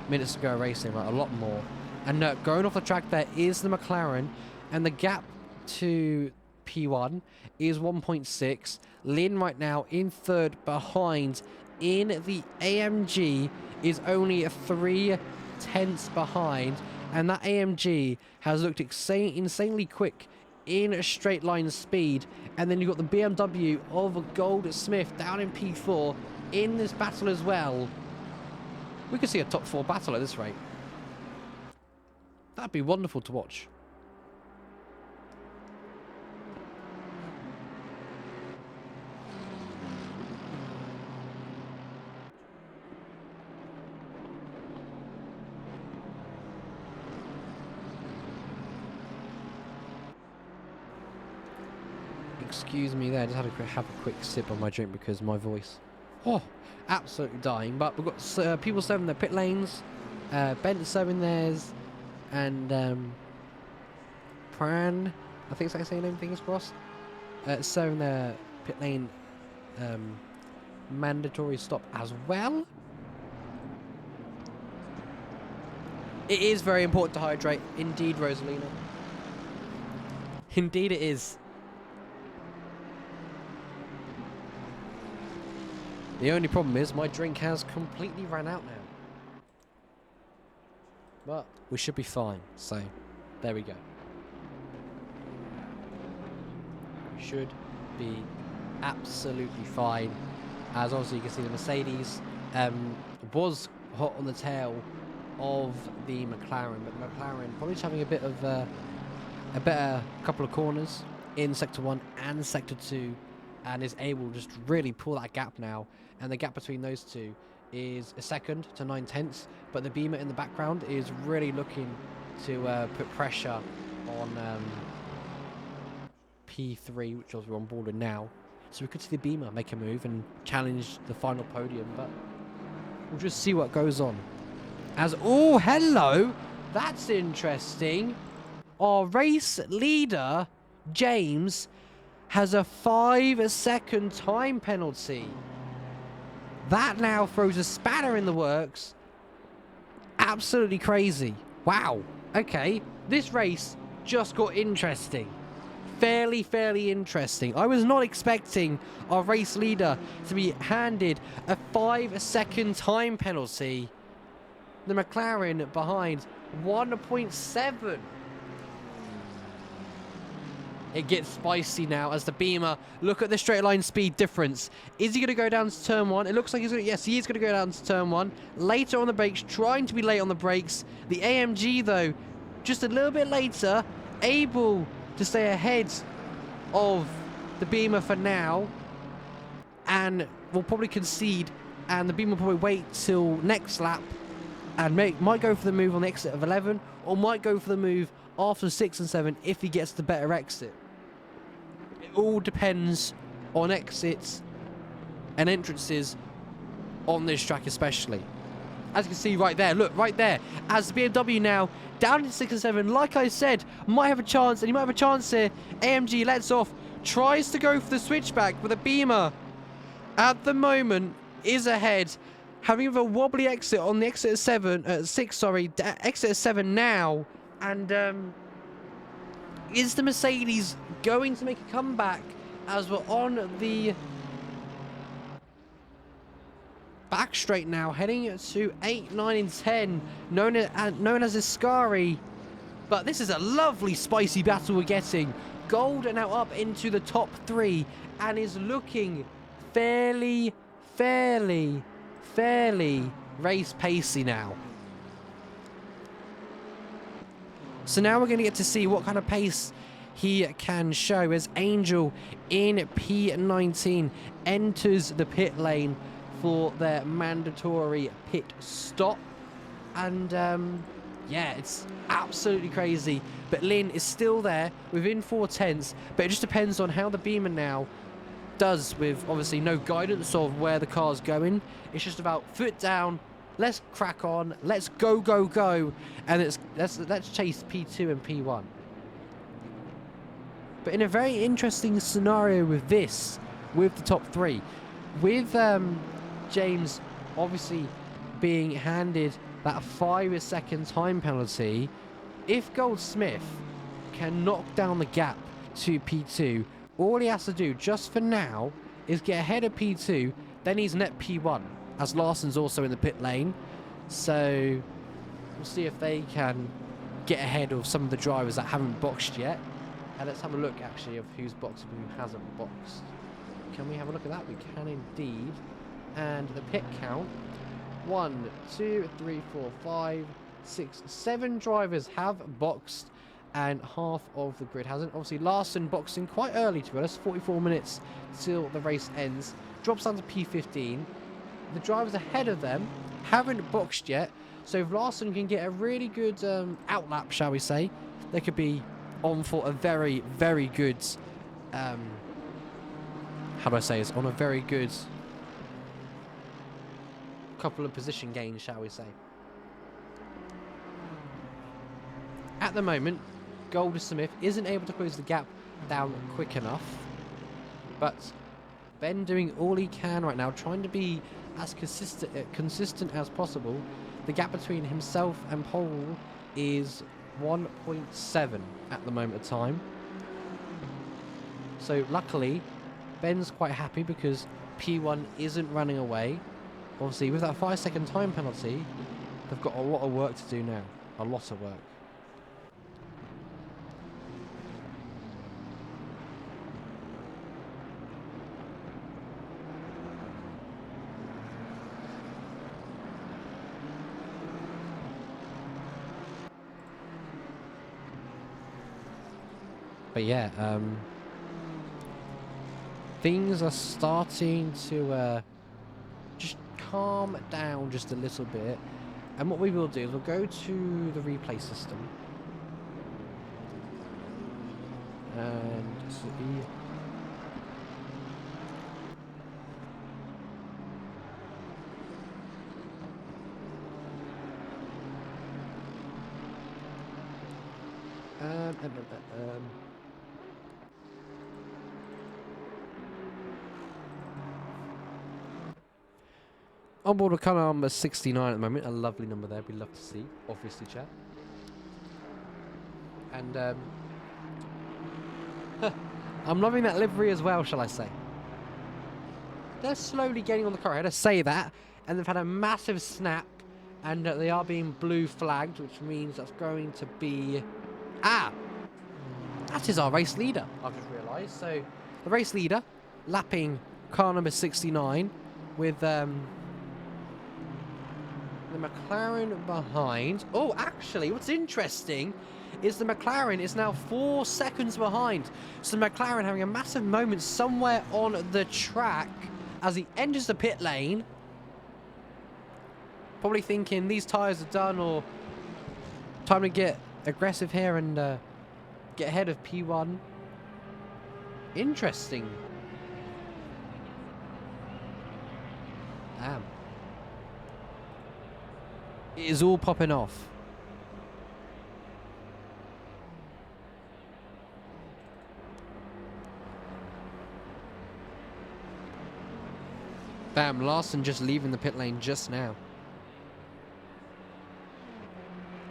A: minutes to go racing, right? A lot more. And going off the track there is the McLaren, and the gap to P1 is 1.6. Lynn right now in third behind. In the AMG is only 3 tenths behind, and that AMG has looked insanely quick in a straight line speed. And then you've got the BMW of Goldsmith down in P4 in this battle as well. We could see a top 4 battle at this rate. That'd be wonderful to watch. Excuse me there, I just had to have a quick sip on my drink because my voice, oh, absolutely dying. But we've got people serving their pit lanes, Bent serving theirs, and Pran, I think it's like saying name, fingers crossed, serving their pit lane mandatory stop as well. It is very important to hydrate, indeed, Rosalina. Indeed it is. The only problem is my drink has completely ran out now. But we should be fine, so there we go. We should be absolutely fine. As obviously you can see, the Mercedes was hot on the tail of the McLaren, but the McLaren probably just having a bit of a better couple of corners in Sector 1 and Sector 2, and is able to just really pull that gap now. And the gap between those two is a second to 9 tenths, but the Beamer in the background is really looking to put pressure on P3, which we're on board with now. So we could see the Beamer make a move and challenge the final podium, but we'll just see what goes on. As, oh, hello, that's interesting. Our race leader, James, has a 5-second time penalty. That now throws a spanner in the works. Absolutely crazy. Wow. Okay, this race just got interesting. Fairly interesting. I was not expecting our race leader to be handed a 5-second time penalty. The McLaren behind 1.7. It gets spicy now as the Beamer, look at the straight line speed difference. Is he going to go down to turn 1? It looks like he's going to, yes, he is going to go down to turn 1. Later on the brakes, trying to be late on the brakes. The AMG, though, just a little bit later, able to stay ahead of the Beamer for now, and will probably concede, and the Beamer will probably wait till next lap, and might go for the move on the exit of 11, or might go for the move after 6 and 7 if he gets the better exit. It all depends on exits and entrances on this track especially. As you can see right there, look, right there, as the BMW now down to 6 and 7, like I said, might have a chance, and he might have a chance here. AMG lets off, tries to go for the switchback, but the Beamer at the moment is ahead, having a wobbly exit on the exit of 6, sorry, exit of 7 now, and is the Mercedes going to make a comeback as we're on the back straight now, heading to 8, 9 and 10, known as Ascari. But this is a lovely spicy battle we're getting. Gold are now up into the top 3 and is looking fairly race pacey now. So now we're going to get to see what kind of pace he can show as Angel in P19 enters the pit lane for their mandatory pit stop. And yeah, it's absolutely crazy. But Lynn is still there within 4/10, but it just depends on how the Beamer now does, with obviously no guidance of where the car's going. It's just about foot down, let's crack on, let's go, and let's chase P2 and P1. But in a very interesting scenario with the top 3, with James obviously being handed that 5-second time penalty, if Goldsmith can knock down the gap to P2, all he has to do just for now is get ahead of P2, then he's net P1, as Larson's also in the pit lane. So we'll see if they can get ahead of some of the drivers that haven't boxed yet. And let's have a look actually of who's boxed and who hasn't boxed. Can we have a look at that? We can indeed. And the pit count, 1, 2, 3, 4, 5, 6, 7 drivers have boxed and half of the grid hasn't. Obviously Larson boxing quite early, to be honest, 44 minutes till the race ends, drops down to P15. The drivers ahead of them haven't boxed yet, so if Larson can get a really good outlap, shall we say, they could be on for a very good how do I say this, on a very good couple of position gains, shall we say. At the moment, Goldsmith isn't able to close the gap down quick enough, but Ben doing all he can right now, trying to be as consistent as possible. The gap between himself and Paul is 1.7 at the moment of time. So luckily, Ben's quite happy because P1 isn't running away. Obviously, with that 5-second time penalty, they've got a lot of work to do now. A lot of work. But yeah, things are starting to just calm down just a little bit. And what we will do is we'll go to the replay system. And see. On board with car number 69 at the moment, a lovely number there, we'd love to see, obviously, chat. And I'm loving that livery as well, shall I say. They're slowly getting on the car. I had to say that, and they've had a massive snap, and they are being blue flagged, which means that's going to be... Ah! That is our race leader, I've just realised. So, the race leader, lapping car number 69, with... The McLaren behind. Oh, actually, what's interesting is the McLaren is now 4 seconds behind. So the McLaren having a massive moment somewhere on the track as he enters the pit lane. Probably thinking these tyres are done, or time to get aggressive here and get ahead of P1. Interesting. Damn. It is all popping off. Damn, Larson just leaving the pit lane just now.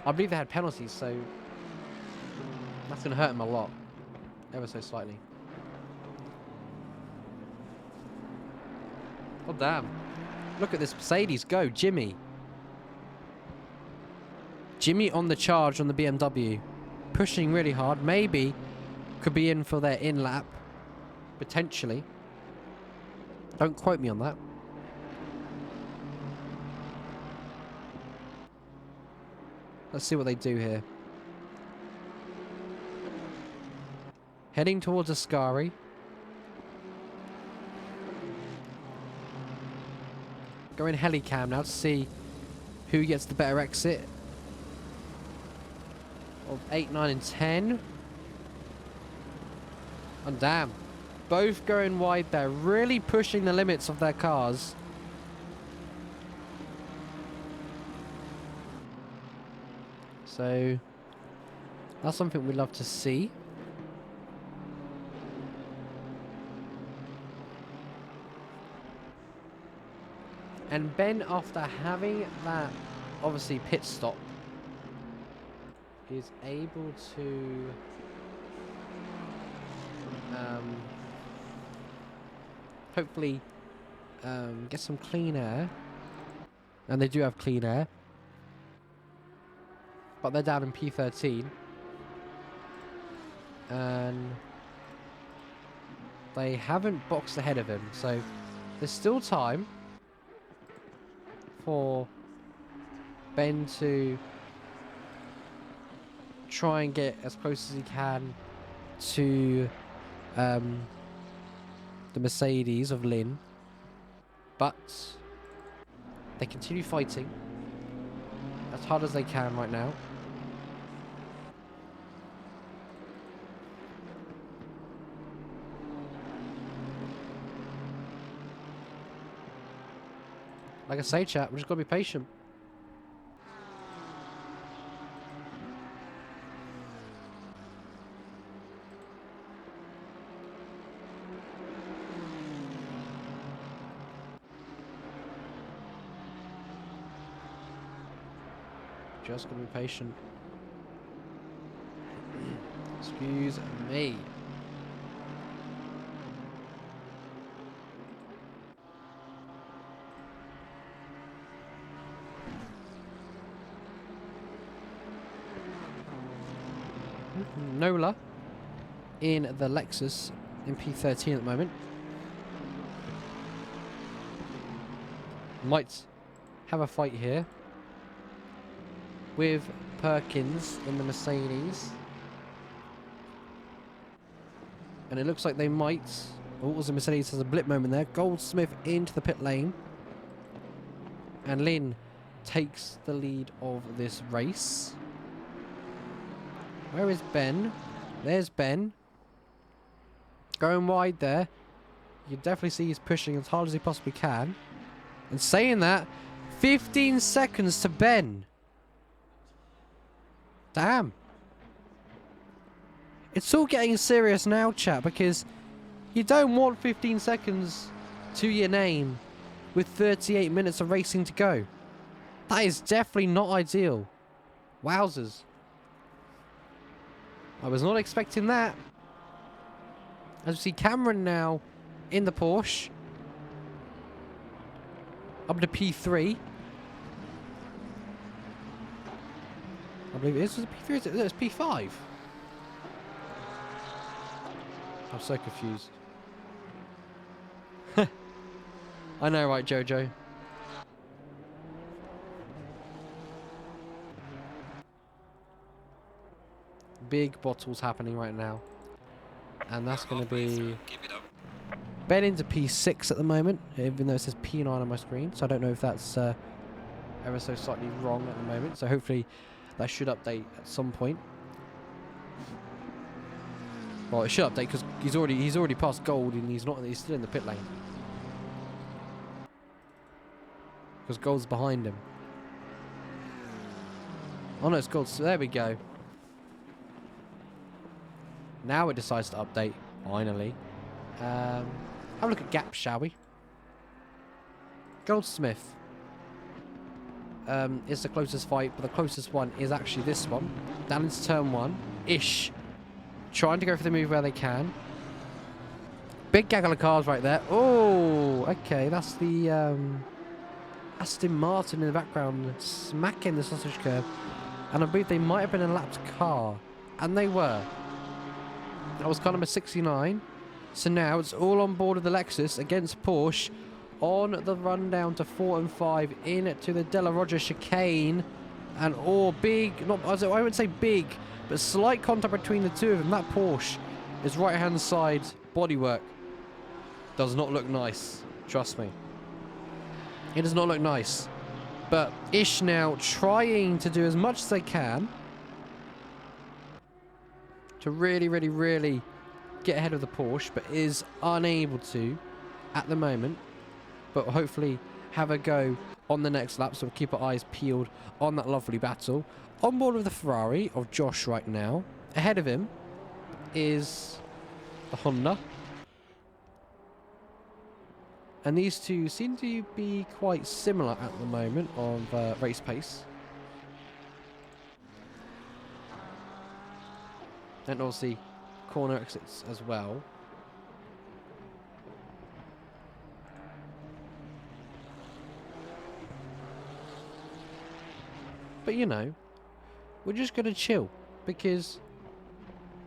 A: I believe they had penalties, so that's going to hurt him a lot. Ever so slightly. Oh, damn. Look at this Mercedes go, Jimmy. Jimmy on the charge on the BMW. Pushing really hard. Maybe could be in for their in-lap. Potentially. Don't quote me on that. Let's see what they do here. Heading towards Ascari. Going helicam now to see who gets the better exit. Of 8, 9 and 10. And damn. Both going wide there. Really pushing the limits of their cars. So that's something we'd love to see. And Ben, after having that obviously pit stop, is able to hopefully get some clean air. And they do have clean air. But they're down in P13. And they haven't boxed ahead of him. So there's still time for Ben to try and get as close as he can to the Mercedes of Lynn. But they continue fighting as hard as they can right now. Like I say, chat, we're just gotta be patient. Just gonna be patient. Excuse me. Nola in the Lexus in P13 at the moment. Might have a fight here with Perkins in the Mercedes. And it looks like they might... Oh, the Mercedes has a blip moment there. Goldsmith into the pit lane. And Lynn takes the lead of this race. Where is Ben? There's Ben. Going wide there. You can definitely see he's pushing as hard as he possibly can. And saying that, 15 seconds to Ben. Damn. It's all getting serious now, chat, because you don't want 15 seconds to your name with 38 minutes of racing to go. That is definitely not ideal. Wowzers. I was not expecting that. As we see Cameron now in the Porsche. Up to P3. I believe it is. Was it P3? It's P5. I'm so confused. I know, right, Jojo? big bottles happening right now. And that's going to be Ben into P6 at the moment, even though it says P9 on my screen. So I don't know if that's ever so slightly wrong at the moment. So hopefully that should update at some point. Well, it should update because he's already past gold and he's still in the pit lane. Because gold's behind him. Oh no, it's gold. So there we go. Now it decides to update. Finally. Have a look at gaps, shall we? Goldsmith is the closest fight, but the closest one is actually this one. Down into turn 1. Ish. Trying to go for the move where they can. Big gaggle of cars right there. Oh, okay. That's the Aston Martin in the background smacking the sausage curb. And I believe they might have been a lapped car. And they were. That was car number 69. So now it's all on board of the Lexus against Porsche on the run down to 4 and 5 into the Della Roger chicane. And big, I wouldn't say big, but slight contact between the two of them. That Porsche is right hand side bodywork. Does not look nice. Trust me. It does not look nice. But Ish now trying to do as much as they can to really get ahead of the Porsche, but is unable to at the moment. But hopefully have a go on the next lap, so we'll keep our eyes peeled on that lovely battle. On board with the Ferrari of Josh right now. Ahead of him is the Honda. And these two seem to be quite similar at the moment of race pace. And obviously corner exits as well. But you know, we're just going to chill because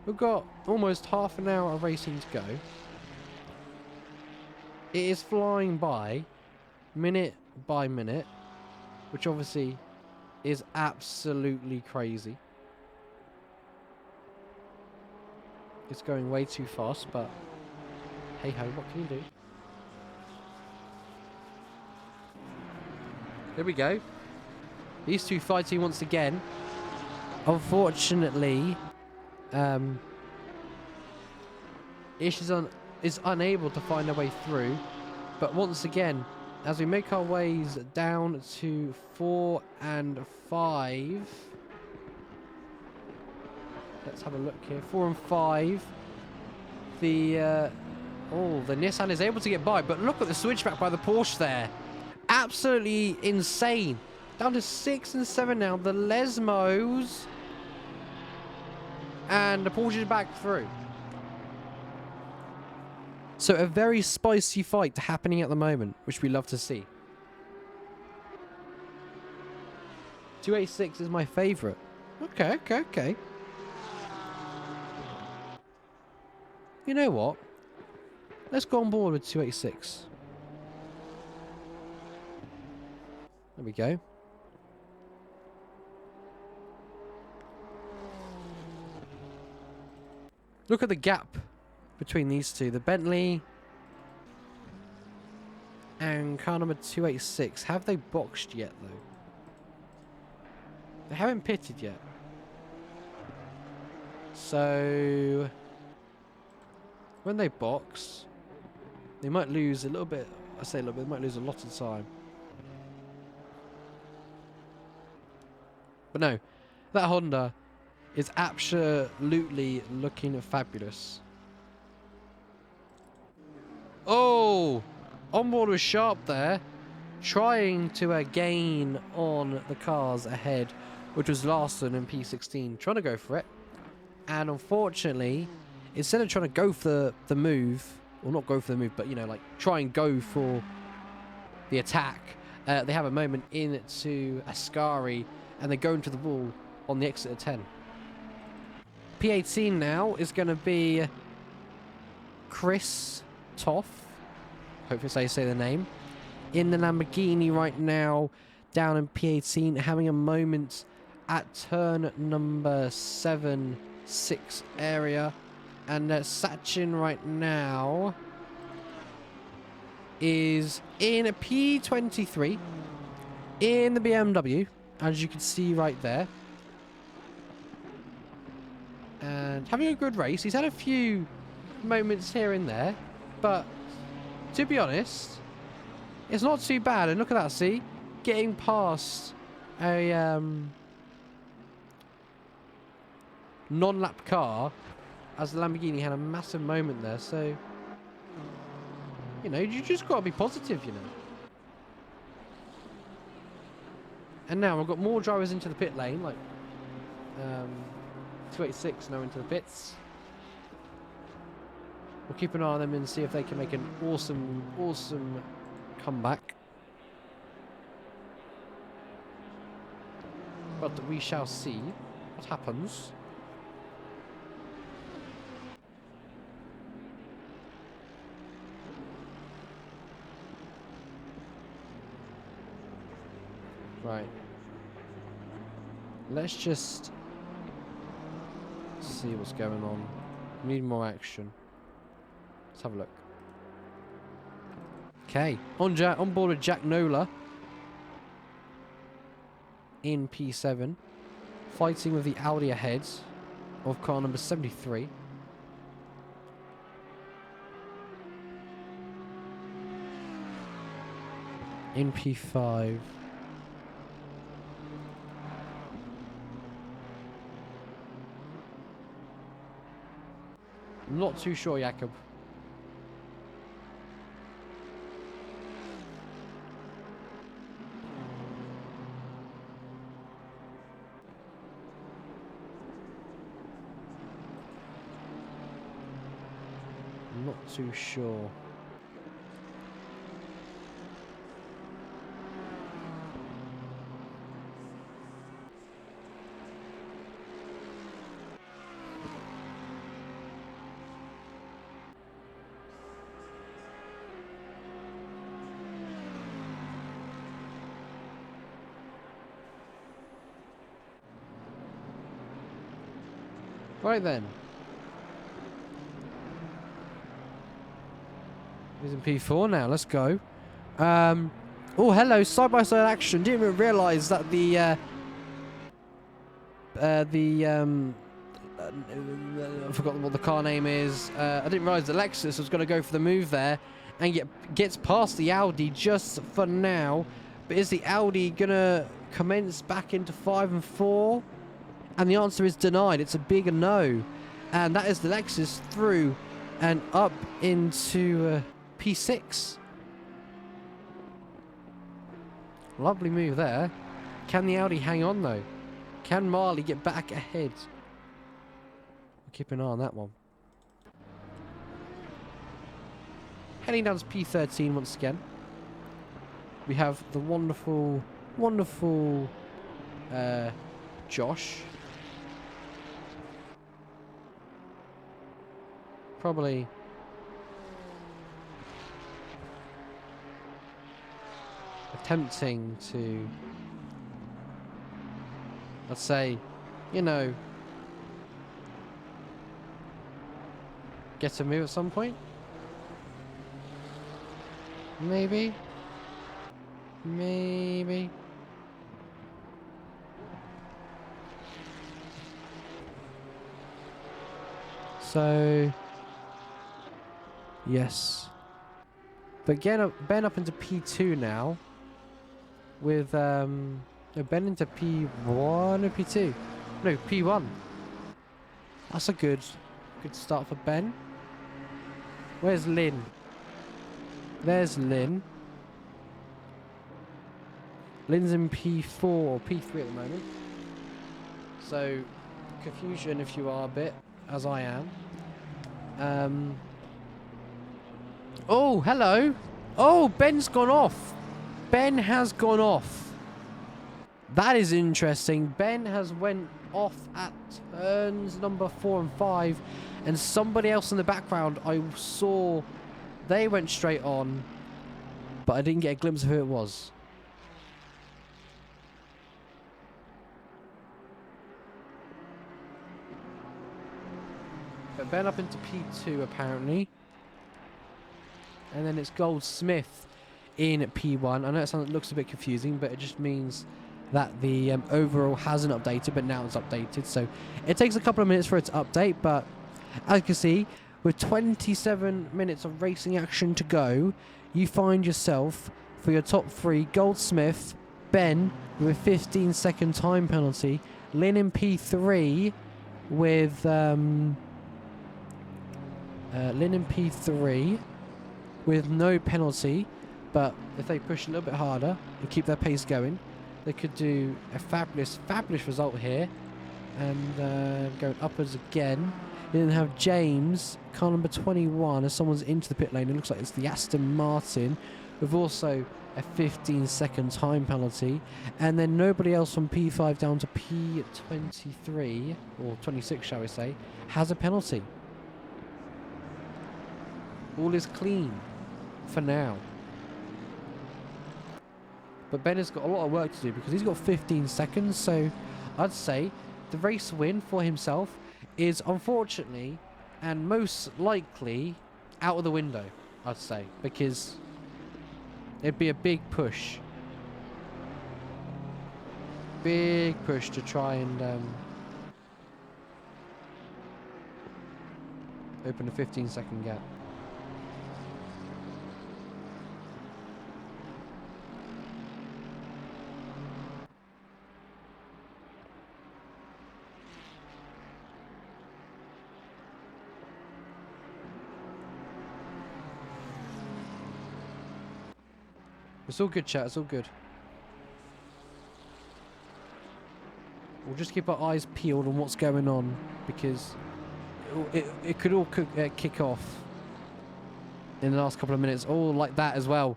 A: we've got almost half an hour of racing to go. It is flying by, minute by minute, which obviously is absolutely crazy. It's going way too fast, but hey ho, what can you do? There we go. These two fighting once again. Unfortunately, Ish is unable to find a way through. But once again, as we make our ways down to 4 and 5. Let's have a look here. 4 and 5. The Nissan is able to get by, but look at the switchback by the Porsche there. Absolutely insane. Down to 6 and 7 now. The Lesmos. And the Porsche is back through. So a very spicy fight happening at the moment, which we love to see. 286 is my favourite. Okay. You know what? Let's go on board with 286. There we go. Look at the gap between these two. The Bentley and car number 286. Have they boxed yet, though? They haven't pitted yet. So when they box, they might lose a little bit. I say a little bit. They might lose a lot of time. But no, that Honda is absolutely looking fabulous. Oh! Onboard was sharp there. Trying to gain on the cars ahead, which was Larson and P16. Trying to go for it. And unfortunately, instead of trying to go for the move, or not go for the move, but, you know, like, try and go for the attack, they have a moment into Ascari, and they go into the wall on the exit of 10. P18 now is going to be Chris Toff. Hopefully I say the name. In the Lamborghini right now, down in P18, having a moment at turn number 7 P6 area. And Sachin right now is in a P23 in the BMW, as you can see right there. And having a good race. He's had a few moments here and there, but to be honest, it's not too bad. And look at that, see? Getting past a non-lap car as the Lamborghini had a massive moment there. So, you know, you just got to be positive, you know. And now I've got more drivers into the pit lane, like 286 now into the pits. We'll keep an eye on them and see if they can make an awesome, awesome comeback. But we shall see what happens. Right. Let's just see what's going on. We need more action. Let's have a look. Okay. On board with Jack Nola. In P7. Fighting with the Audi ahead of car number 73. In P5. I'm not too sure, Jakob. I'm not too sure. Right then. He's in P4 now. Let's go. Oh, hello. Side-by-side action. Didn't even realise that I forgot what the car name is. I didn't realise the Lexus was going to go for the move there and gets past the Audi just for now. But is the Audi going to commence back into 5 and 4? And the answer is denied. It's a big no. And that is the Lexus through and up into P6. Lovely move there. Can the Audi hang on though? Can Marley get back ahead? We'll keep an eye on that one. Heading down to P13 once again. We have the wonderful, wonderful Josh. Probably attempting to, let's say, you know, get a move at some point. Maybe. Maybe. So, yes. But Ben up into P2 now. With, no, Ben into P1 or P2? No, P1. That's a good start for Ben. Where's Lynn? There's Lynn. Lynn's in P4 or P3 at the moment. So, confusion if you are a bit, as I am. Oh, hello. Oh, Ben's gone off. Ben has gone off. That is interesting. Ben has went off at turns number 4 and 5. And somebody else in the background, I saw they went straight on. But I didn't get a glimpse of who it was. But Ben up into P2 apparently. And then it's Goldsmith in P1. I know it looks a bit confusing, but it just means that the overall hasn't updated, but now it's updated. So it takes a couple of minutes for it to update, but as you can see, with 27 minutes of racing action to go, you find yourself, for your top three, Goldsmith, Ben with a 15-second time penalty, Lynn in P3 with Lynn in P3 with no penalty, but if they push a little bit harder and keep their pace going, they could do a fabulous result here. And going upwards again. You then have James, car number 21, as someone's into the pit lane. It looks like it's the Aston Martin, with also a 15-second time penalty. And then nobody else from P5 down to P23, or 26 shall we say, has a penalty. All is clean for now. But Ben has got a lot of work to do because he's got 15 seconds. So I'd say the race win for himself is unfortunately and most likely out of the window, I'd say, because it'd be a big push. Big push to try and open a 15-second gap. It's all good, chat. It's all good. We'll just keep our eyes peeled on what's going on, because it could all kick off in the last couple of minutes, all like that as well.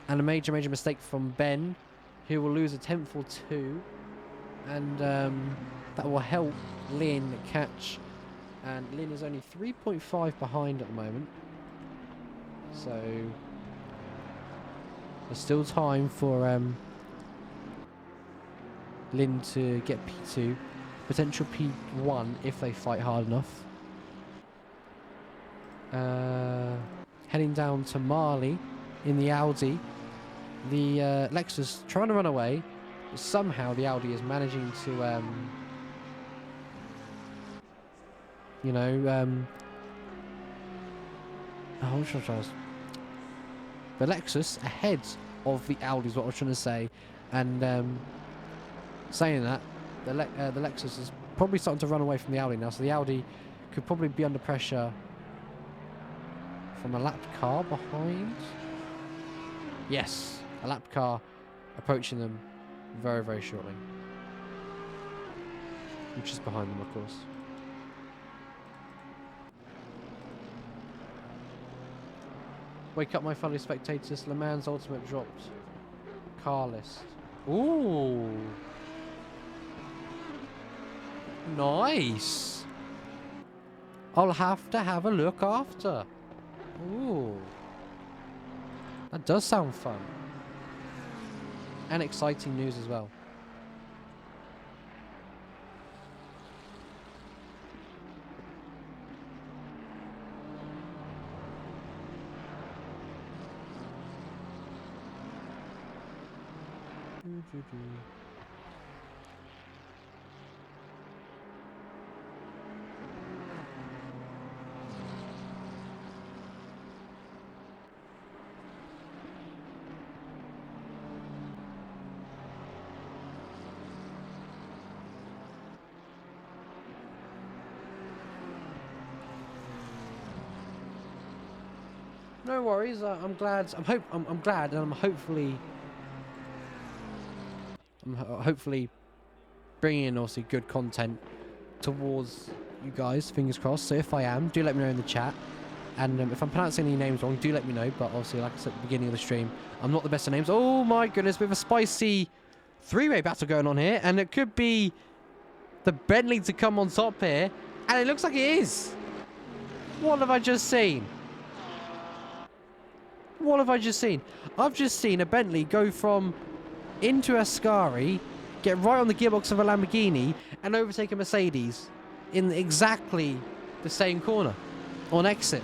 A: And a major mistake from Ben, who will lose a tenth or two, and that will help Lynn catch. And Lynn is only 3.5 behind at the moment, so there's still time for Lynn to get P2, potential P1 if they fight hard enough. Heading down to Marley in the Audi. The Lexus trying to run away, but somehow the Audi is managing to, you know, the Lexus ahead of the Audi is what I was trying to say, and saying that the Lexus is probably starting to run away from the Audi now, so the Audi could probably be under pressure from a lapped car behind. Yes, a lapped car approaching them very, very shortly, which is behind them, of course. Wake up, my fellow spectators. Le Mans Ultimate dropped. Car list. Ooh. Nice. I'll have to have a look after. Ooh. That does sound fun. And exciting news as well. No worries. I'm glad. I'm glad, and I'm hopefully bringing in obviously good content towards you guys. Fingers crossed. So if I am, do let me know in the chat. And if I'm pronouncing any names wrong, do let me know. But obviously, like I said at the beginning of the stream, I'm not the best at names. Oh my goodness, we have a spicy three-way battle going on here, and it could be the Bentley to come on top here, and it looks like it is. What have I just seen? What have I just seen? I've just seen a Bentley go from into a Ascari, get right on the gearbox of a Lamborghini, and overtake a Mercedes in exactly the same corner on exit.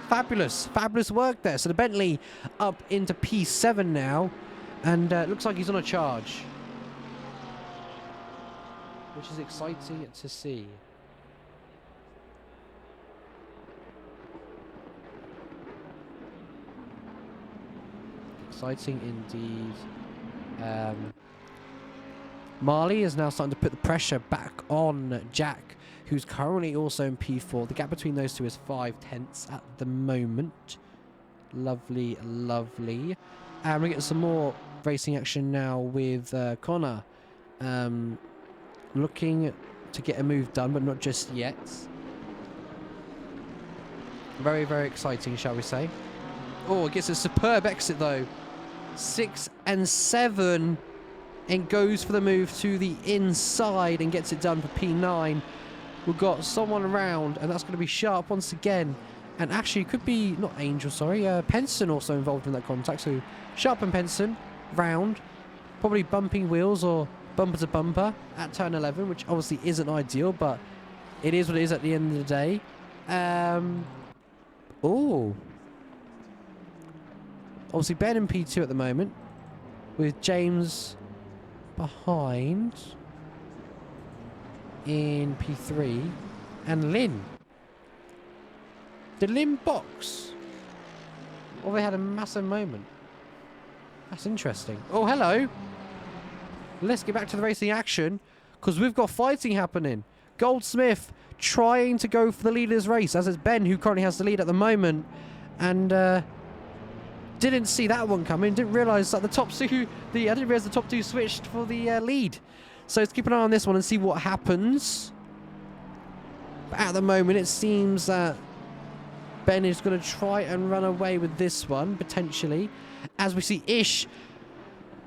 A: Fabulous, fabulous work there. So the Bentley up into P7 now, and looks like he's on a charge, which is exciting to see. Exciting indeed. Marley is now starting to put the pressure back on Jack, who's currently also in P4. The gap between those two is 5/10 at the moment. Lovely, lovely. And we get some more racing action now with Connor. Looking to get a move done, but not just yet. Very, very exciting, shall we say. Oh, it gets a superb exit, though. 6 and 7. And goes for the move to the inside and gets it done for P9. We've got someone around, and that's going to be Sharp once again. And actually, it could be, not Angel, sorry, Penson also involved in that contact. So Sharp and Penson round, probably bumping wheels or bumper to bumper at turn 11, which obviously isn't ideal, but it is what it is at the end of the day. Oh. Obviously, Ben in P2 at the moment, with James behind in P3 and Lynn. Did Lynn box? Or they had a massive moment? That's interesting. Oh, hello. Let's get back to the racing action, because we've got fighting happening. Goldsmith trying to go for the leader's race, as it's Ben who currently has the lead at the moment. And didn't see that one coming. Didn't realise that the top two, I didn't realise the top two switched for the lead. So let's keep an eye on this one and see what happens. But at the moment, it seems that Ben is going to try and run away with this one, potentially. As we see Ish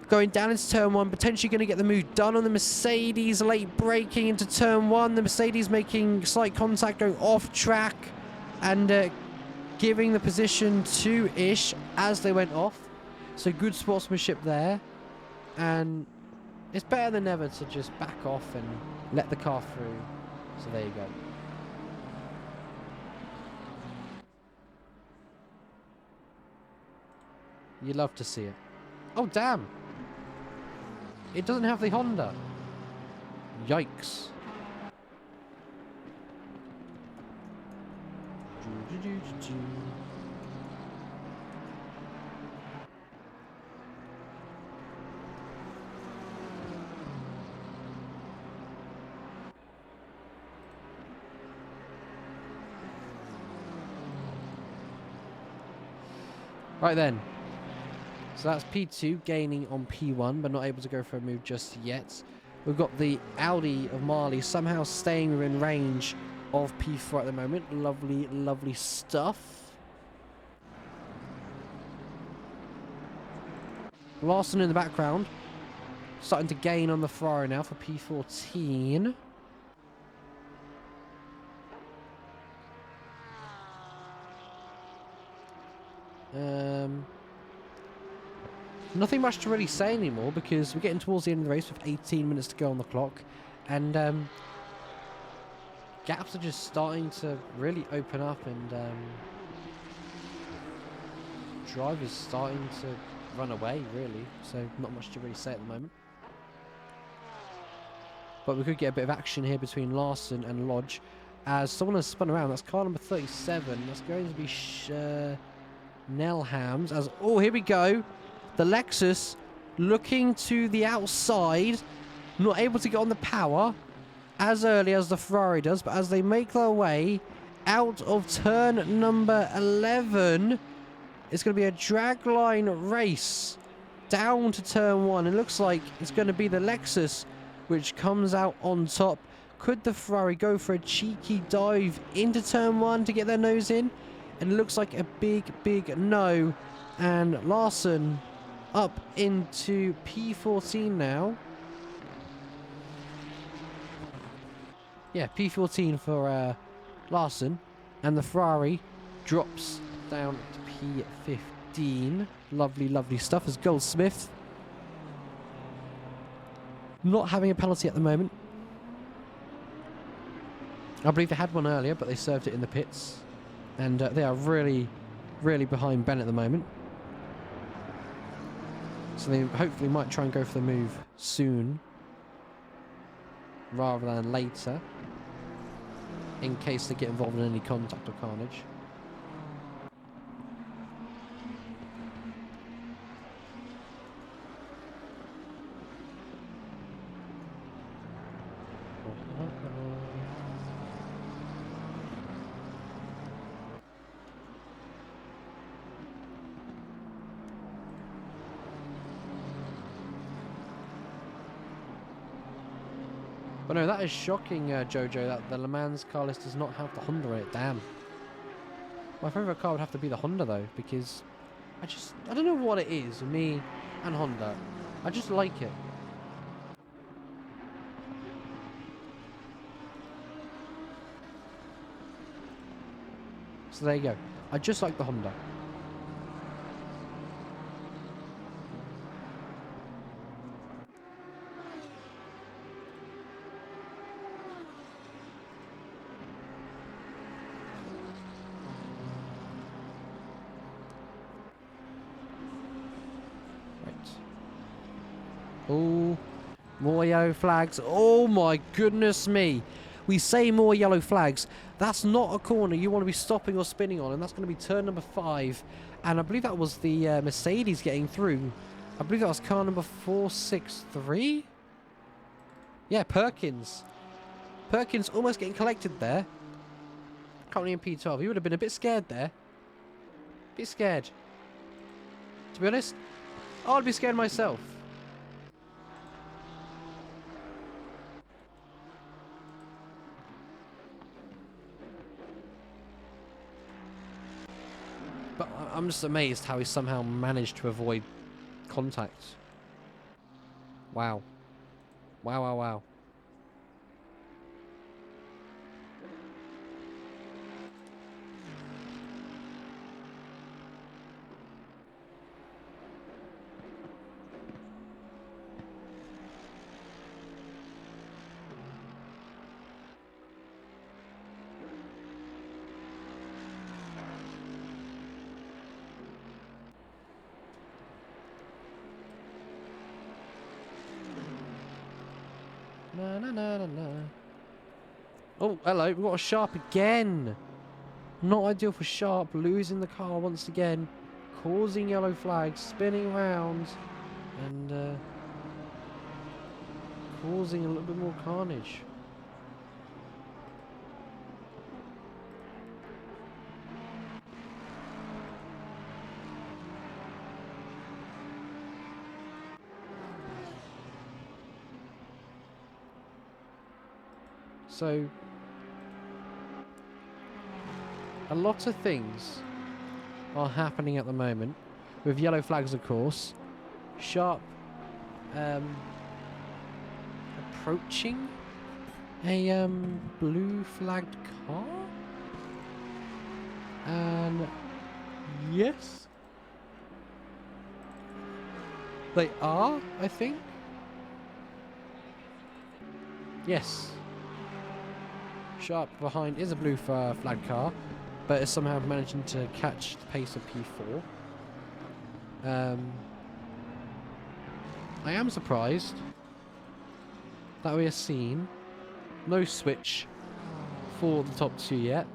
A: going down into turn 1, potentially going to get the move done on the Mercedes, late braking into turn 1. The Mercedes making slight contact, going off track, and giving the position to Ish as they went off. So good sportsmanship there. And it's better than ever to just back off and let the car through. So there you go. You love to see it. Oh, damn. It doesn't have the Honda. Yikes. Right then. So that's P2 gaining on P1, but not able to go for a move just yet. We've got the Audi of Marley somehow staying within range of P4 at the moment. Lovely, lovely stuff. Larson in the background. Starting to gain on the Ferrari now for P14. Nothing much to really say anymore, because we're getting towards the end of the race with 18 minutes to go on the clock. And gaps are just starting to really open up, and drivers starting to run away, really. So not much to really say at the moment. But we could get a bit of action here between Larson and Lodge, as someone has spun around. That's car number 37. That's going to be Nelhams. As oh, here we go. The Lexus looking to the outside, not able to get on the power as early as the Ferrari does, but as they make their way out of turn number 11, it's going to be a dragline race down to turn 1. It looks like it's going to be the Lexus which comes out on top. Could the Ferrari go for a cheeky dive into turn 1 to get their nose in? And it looks like a big, big no. And Larson up into P14 now. Yeah, P14 for Larson. And the Ferrari drops down to P15. Lovely, lovely stuff as Goldsmith not having a penalty at the moment. I believe they had one earlier, but they served it in the pits. And they are really, really behind Ben at the moment. So they hopefully might try and go for the move soon, rather than later, in case they get involved in any contact or carnage. But no, that is shocking, Jojo, that the Le Mans car list does not have the Honda in it. Damn. My favourite car would have to be the Honda, though, because I don't know what it is, me and Honda. I just like it. So there you go. I just like the Honda. Oh, more yellow flags. Oh my goodness me. We say more yellow flags. That's not a corner you want to be stopping or spinning on, and that's going to be turn number 5. And I believe that was the Mercedes getting through. I believe that was car number 463. Yeah, Perkins. Perkins almost getting collected there. Currently in P12. He would have been a bit scared there. Bit scared. To be honest, I'd be scared myself. But I'm just amazed how he somehow managed to avoid contact. Wow. Wow, wow, wow. Na na na na na. Oh, hello, we've got a Sharp again. Not ideal for Sharp, losing the car once again, causing yellow flags, spinning round, and causing a little bit more carnage. So, a lot of things are happening at the moment, with yellow flags, of course. Sharp approaching a blue flagged car, and yes, they are, I think. Yes. Sharp behind is a blue flag car, but is somehow managing to catch the pace of P4. I am surprised that we have seen no switch for the top 2 yet.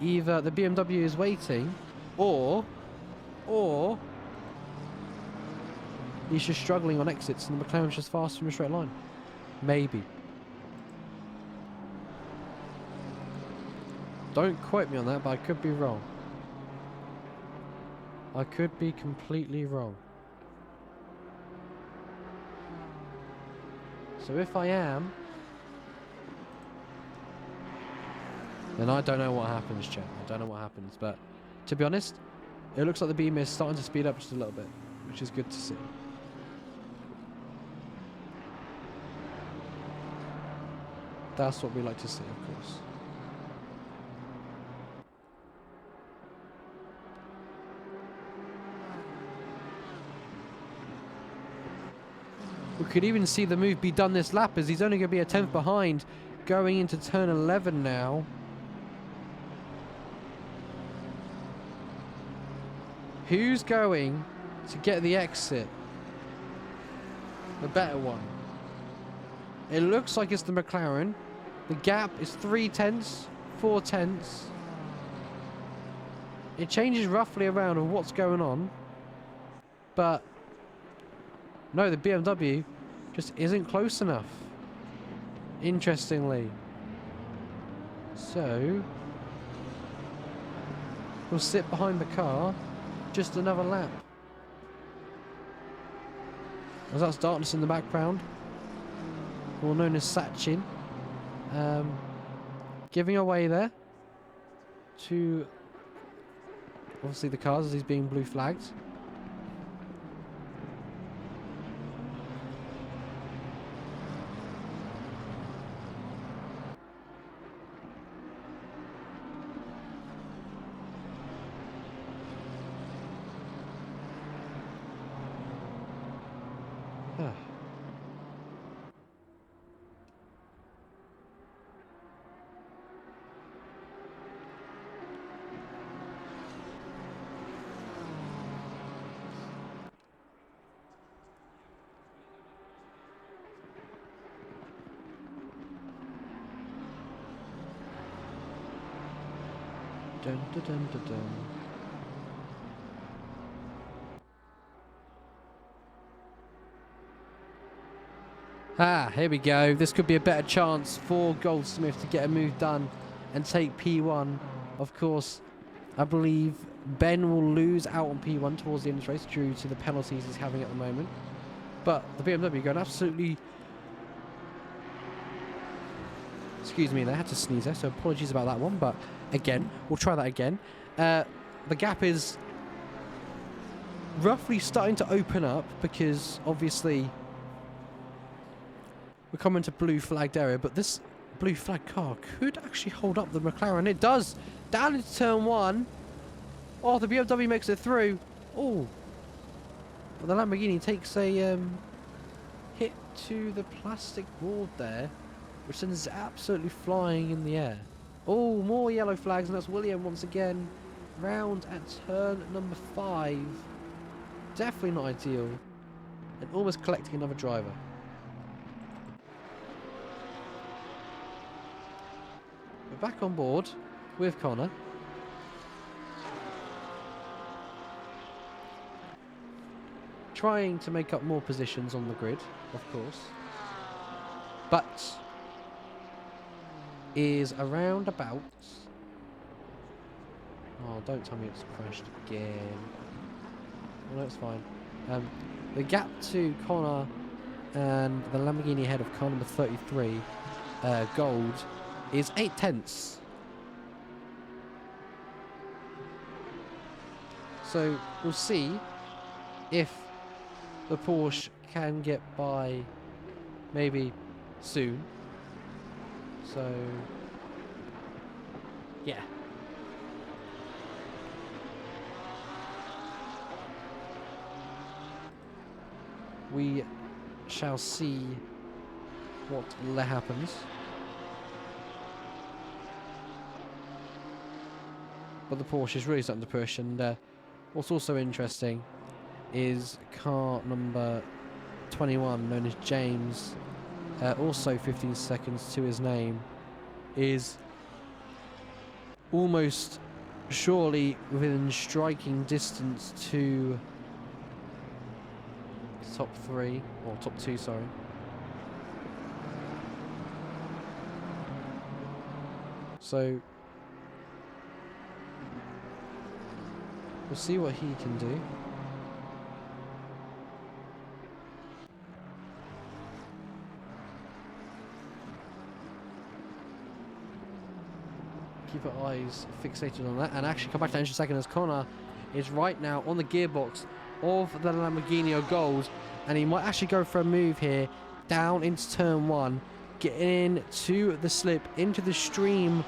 A: Either the BMW is waiting, or he's just struggling on exits and the McLaren's just fast from a straight line. Maybe. Don't quote me on that, but I could be wrong. I could be completely wrong. So if I am, then I don't know what happens, chat. I don't know what happens, but to be honest, it looks like the beam is starting to speed up just a little bit, which is good to see. That's what we like to see, of course. We could even see the move be done this lap, as he's only going to be a 10th behind. going into turn 11 now. Who's going to get the exit? The better one. It looks like it's the McLaren. The gap is 3 tenths, 4 tenths. It changes roughly around on what's going on. But no, the BMW just isn't close enough. Interestingly. So we'll sit behind the car just another lap. As that's darkness in the background, all known as Sachin, giving away there to obviously the cars as he's being blue flagged. Dun, dun, dun, dun, dun. Ah, here we go. This could be a better chance for Goldsmith to get a move done and take P1. Of course, I believe Ben will lose out on P1 towards the end of the race due to the penalties he's having at the moment. But the BMW going absolutely... Excuse me, I had to sneeze there, so apologies about that one. But again, we'll try that again. The gap is roughly starting to open up because obviously we're coming to blue flagged area, but this blue flag car could actually hold up the McLaren. It does. Down into turn 1. Oh, the BMW makes it through. Oh, but the Lamborghini takes a hit to the plastic board there, which sends it absolutely flying in the air. Oh, more yellow flags, and that's William once again. Round at turn number 5. Definitely not ideal. And almost collecting another driver. We're back on board with Connor. Trying to make up more positions on the grid, of course. But is around about... Oh, don't tell me it's crashed again. Oh, no, it's fine. The gap to Connor and the Lamborghini ahead of car number 33, Gold, is 8 tenths. So we'll see if the Porsche can get by maybe soon. So yeah. We shall see what happens. But the Porsche is really starting to push, and what's also interesting is car number 21, known as James, also 15 seconds to his name, is almost surely within striking distance to top 3, or top 2, sorry. So we'll see what he can do. Keep our eyes fixated on that, and actually come back to the engine second as Connor is right now on the gearbox of the Lamborghini of Gold, and he might actually go for a move here down into turn 1, getting into the slip, into the stream,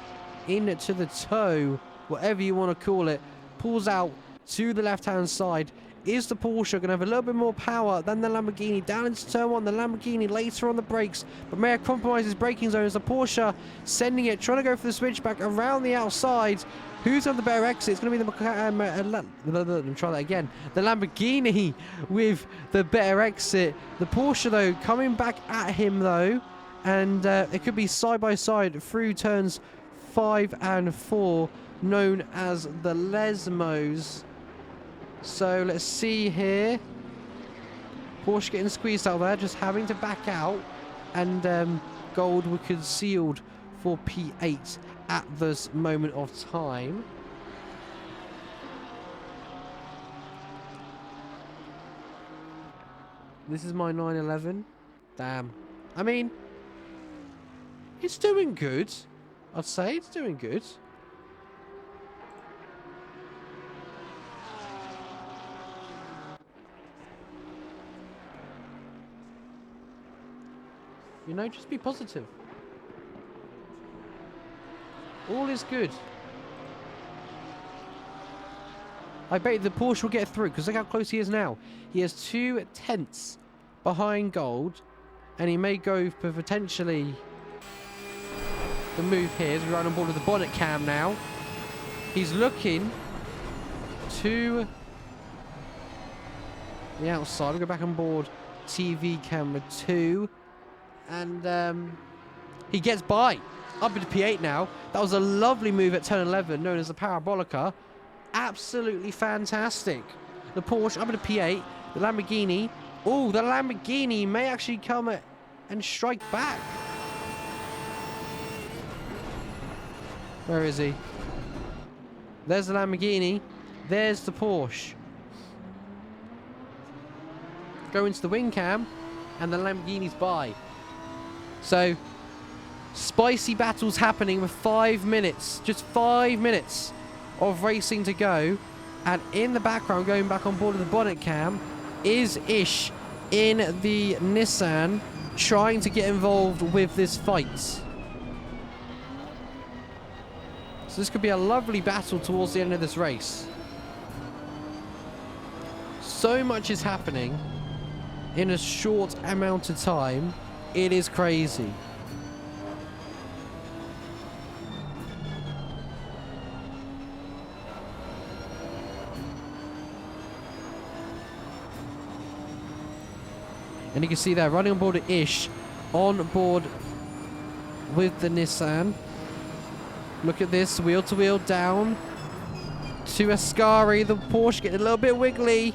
A: into the toe, whatever you want to call it. Pulls out to the left hand side is the Porsche. Going to have a little bit more power than the Lamborghini. Down into turn 1, the Lamborghini later on the brakes. But may have compromised his braking zones. The Porsche sending it, trying to go for the switchback around the outside. Who's on the better exit? It's going to be let me try that again. The Lamborghini with the better exit. The Porsche, though, coming back at him, though. And it could be side by side through turns 5 and 4, known as the Lesmos. So let's see here. Porsche getting squeezed out there, just having to back out. And gold were concealed for P8 at this moment of time. This is my 911. Damn. I mean, it's doing good. I'd say it's doing good. You know, just be positive. All is good. I bet the Porsche will get through, because look how close he is now. He has 2 tenths behind gold, and he may go for potentially the move here as we run on board with the bonnet cam now. He's looking to the outside. We'll go back on board TV camera 2. And he gets by. Up into P8 now. That was a lovely move at turn 11, known as the Parabolica. Absolutely fantastic. The Porsche up into P8. The Lamborghini. Oh, the Lamborghini may actually come and strike back. Where is he? There's the Lamborghini. There's the Porsche. Go into the wing cam. And the Lamborghini's by. So, spicy battles happening with 5 minutes. Just 5 minutes of racing to go. And in the background, going back on board of the bonnet cam, is Ish in the Nissan trying to get involved with this fight. So this could be a lovely battle towards the end of this race. So much is happening in a short amount of time. It is crazy. And you can see there, running on board at Ish, on board with the Nissan. Look at this, wheel to wheel down to Ascari. The Porsche getting a little bit wiggly.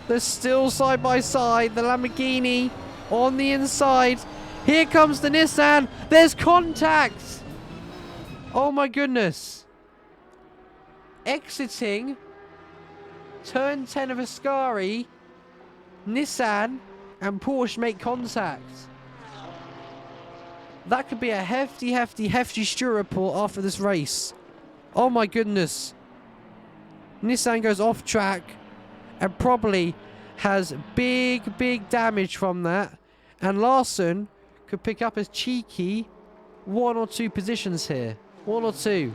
A: They're still side by side. The Lamborghini on the inside. Here comes the Nissan. There's contact. Oh my goodness. Exiting turn 10 of Ascari. Nissan and Porsche make contact. That could be a hefty stew report after this race. Oh my goodness. Nissan goes off track and probably has big damage from that. And Larson could pick up as cheeky 1 or 2 positions here. 1 or 2.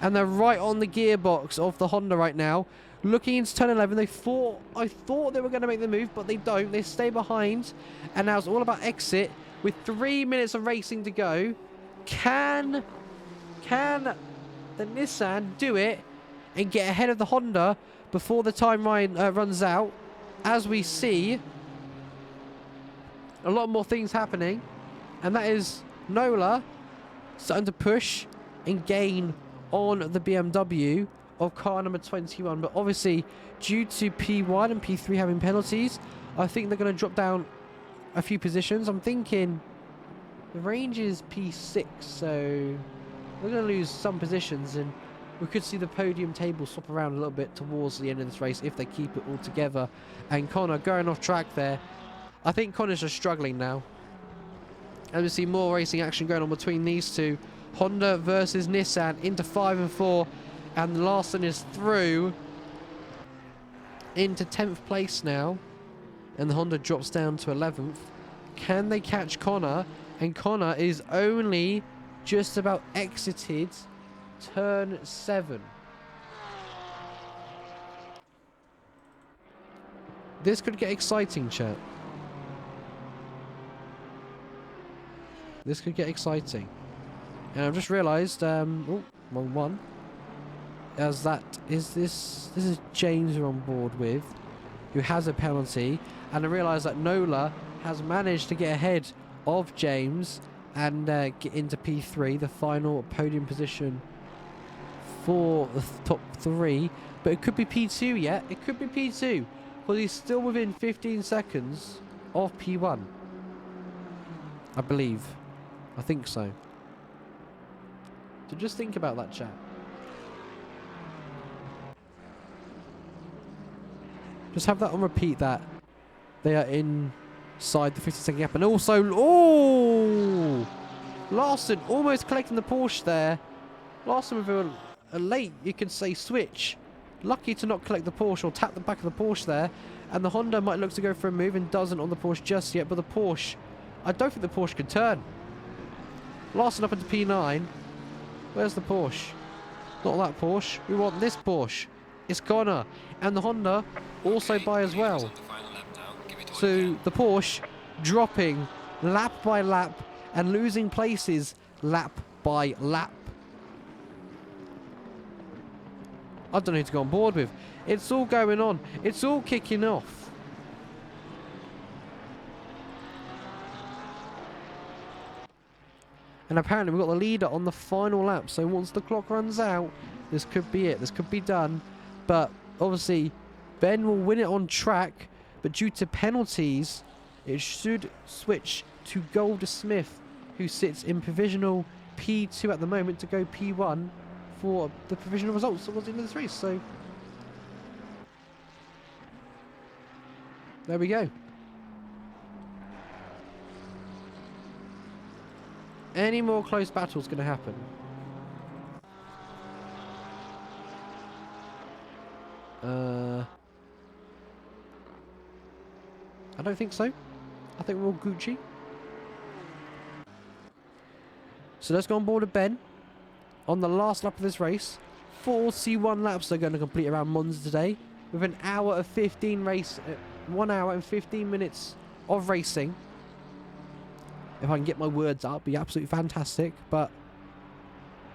A: And they're right on the gearbox of the Honda right now. Looking into turn 11, I thought they were going to make the move, but they don't. They stay behind. And now it's all about exit. With 3 minutes of racing to go, can the Nissan do it and get ahead of the Honda before the time runs out? As we see a lot more things happening, and that is Nola starting to push and gain on the BMW of car number 21. But obviously, due to P1 and P3 having penalties, I think they're going to drop down a few positions. I'm thinking the range is P6, so they're going to lose some positions, and we could see the podium table swap around a little bit towards the end of this race if they keep it all together. And Connor going off track there. I think Connor's just struggling now. As we see more racing action going on between these two. Honda versus Nissan into 5 and 4. And Larson is through into 10th place now. And the Honda drops down to 11th. Can they catch Connor? And Connor is only just about exited turn 7. This could get exciting, chat. This could get exciting. And I've just realised, oh, wrong one. As that is this is James we're on board with, who has a penalty, and I realise that Nola has managed to get ahead of James and get into P3, the final podium position for the top 3. But it could be P2 yet. It could be P2, because he's still within 15 seconds of P1. I believe. I think so. So just think about that, chat. Just have that on repeat, that they are inside the 50-second gap. And also, oh! Larson almost collecting the Porsche there. Larson with a late, you could say, switch. Lucky to not collect the Porsche or tap the back of the Porsche there. And the Honda might look to go for a move and doesn't on the Porsche just yet. But the Porsche, I don't think the Porsche can turn. Larson up into P9. Where's the Porsche? Not that Porsche. We want this Porsche. It's Connor. And the Honda also by as well. So the Porsche dropping lap by lap and losing places lap by lap. I don't know who to go on board with. It's all going on. It's all kicking off. And apparently we've got the leader on the final lap. So once the clock runs out, this could be it. This could be done. But obviously, Ben will win it on track. But due to penalties, it should switch to Goldsmith, who sits in provisional P2 at the moment, to go P1 for the provisional results towards the end of this race. So there we go. Any more close battles going to happen? I don't think so. I think we're all Gucci. So let's go on board with Ben on the last lap of this race. 41 laps are going to complete around Monza today, with an hour of 15 race, 1 hour and 15 minutes of racing. If I can get my words out, it'd be absolutely fantastic. But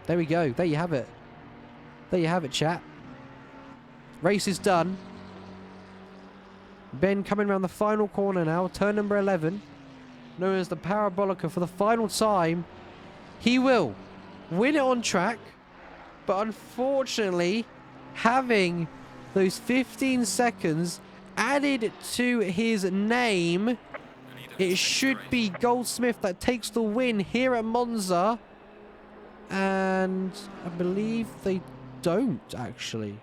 A: there we go. There you have it. There you have it, chat. Race is done. Ben coming around the final corner now. Turn number 11. Known as the Parabolica for the final time. He will win it on track. But unfortunately, having those 15 seconds added to his name, it should be Goldsmith that takes the win here at Monza. And I believe they don't, actually.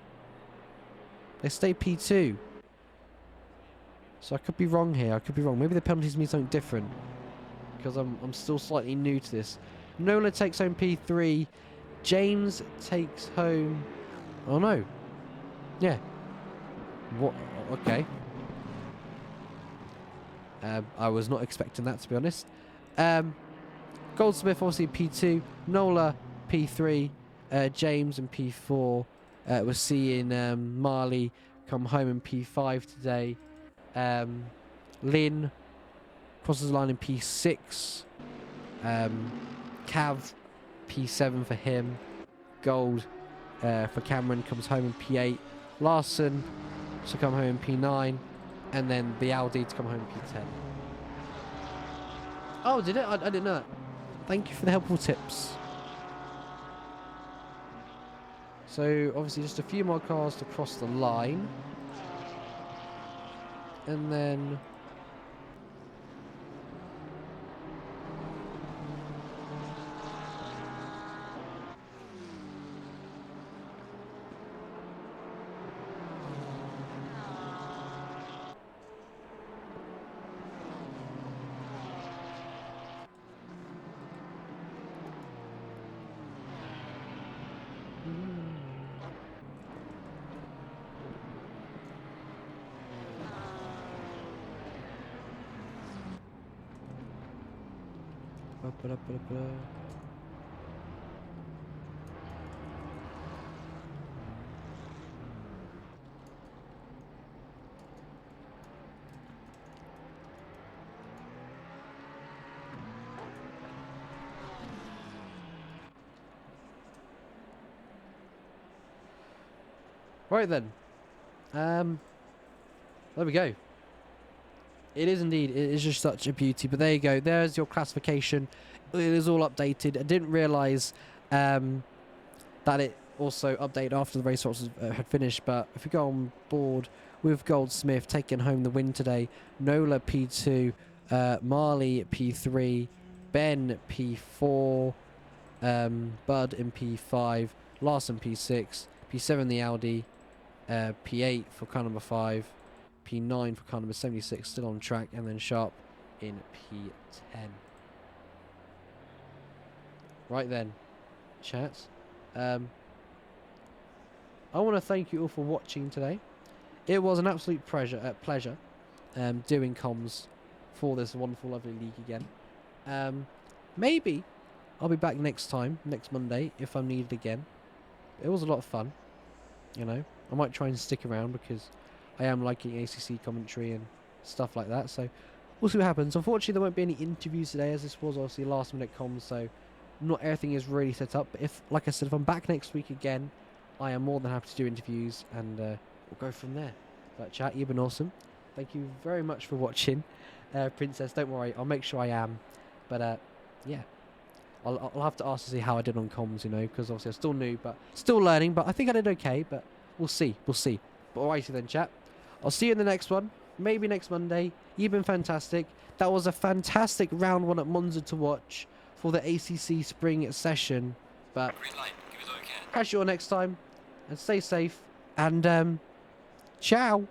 A: They stay P2. So I could be wrong here. I could be wrong. Maybe the penalties mean something different, because I'm still slightly new to this. Nola takes home P3. James takes home... Oh, no. Yeah. What? Okay. I was not expecting that, to be honest. Goldsmith obviously P2, Nola P3, James in P4. We're seeing Marley come home in P5 today. Lynn crosses the line in P6. Cav P7 for him. Gold for Cameron comes home in P8. Larson to come home in P9. And then the Audi to come home in P10. Oh, did it? I didn't know that. Thank you for the helpful tips. So, obviously, just a few more cars to cross the line. And then... Right then. There we go. It is indeed. It is just such a beauty. But there you go. There's your classification. It is all updated. I didn't realise that it also updated after the race had finished. But if you go on board with Goldsmith taking home the win today, Nola P2, Marley P3, Ben P4, Bud in P5, Larson P6, P7 the Audi, P8 for car number 5, P9 for car number 76 still on track, and then Sharp in P10. Right then, chat. I want to thank you all for watching today. It was an absolute pleasure doing comms for this wonderful, lovely league again. Maybe I'll be back next Monday, if I'm needed again. It was a lot of fun, you know. I might try and stick around because I am liking ACC commentary and stuff like that. So we'll see what happens. Unfortunately, there won't be any interviews today, as this was obviously last minute comms. So not everything is really set up. But if, like I said, if I'm back next week again, I am more than happy to do interviews, and we'll go from there. But chat, you've been awesome. Thank you very much for watching, Princess. Don't worry, I'll make sure I am. But yeah, I'll have to ask to see how I did on comms, you know, because obviously I'm still new, but still learning. But I think I did okay. But we'll see. We'll see. But alrighty then, chat. I'll see you in the next one. Maybe next Monday. You've been fantastic. That was a fantastic round 1 at Monza to watch for the ACC spring session. But catch you all next time, and stay safe. And ciao.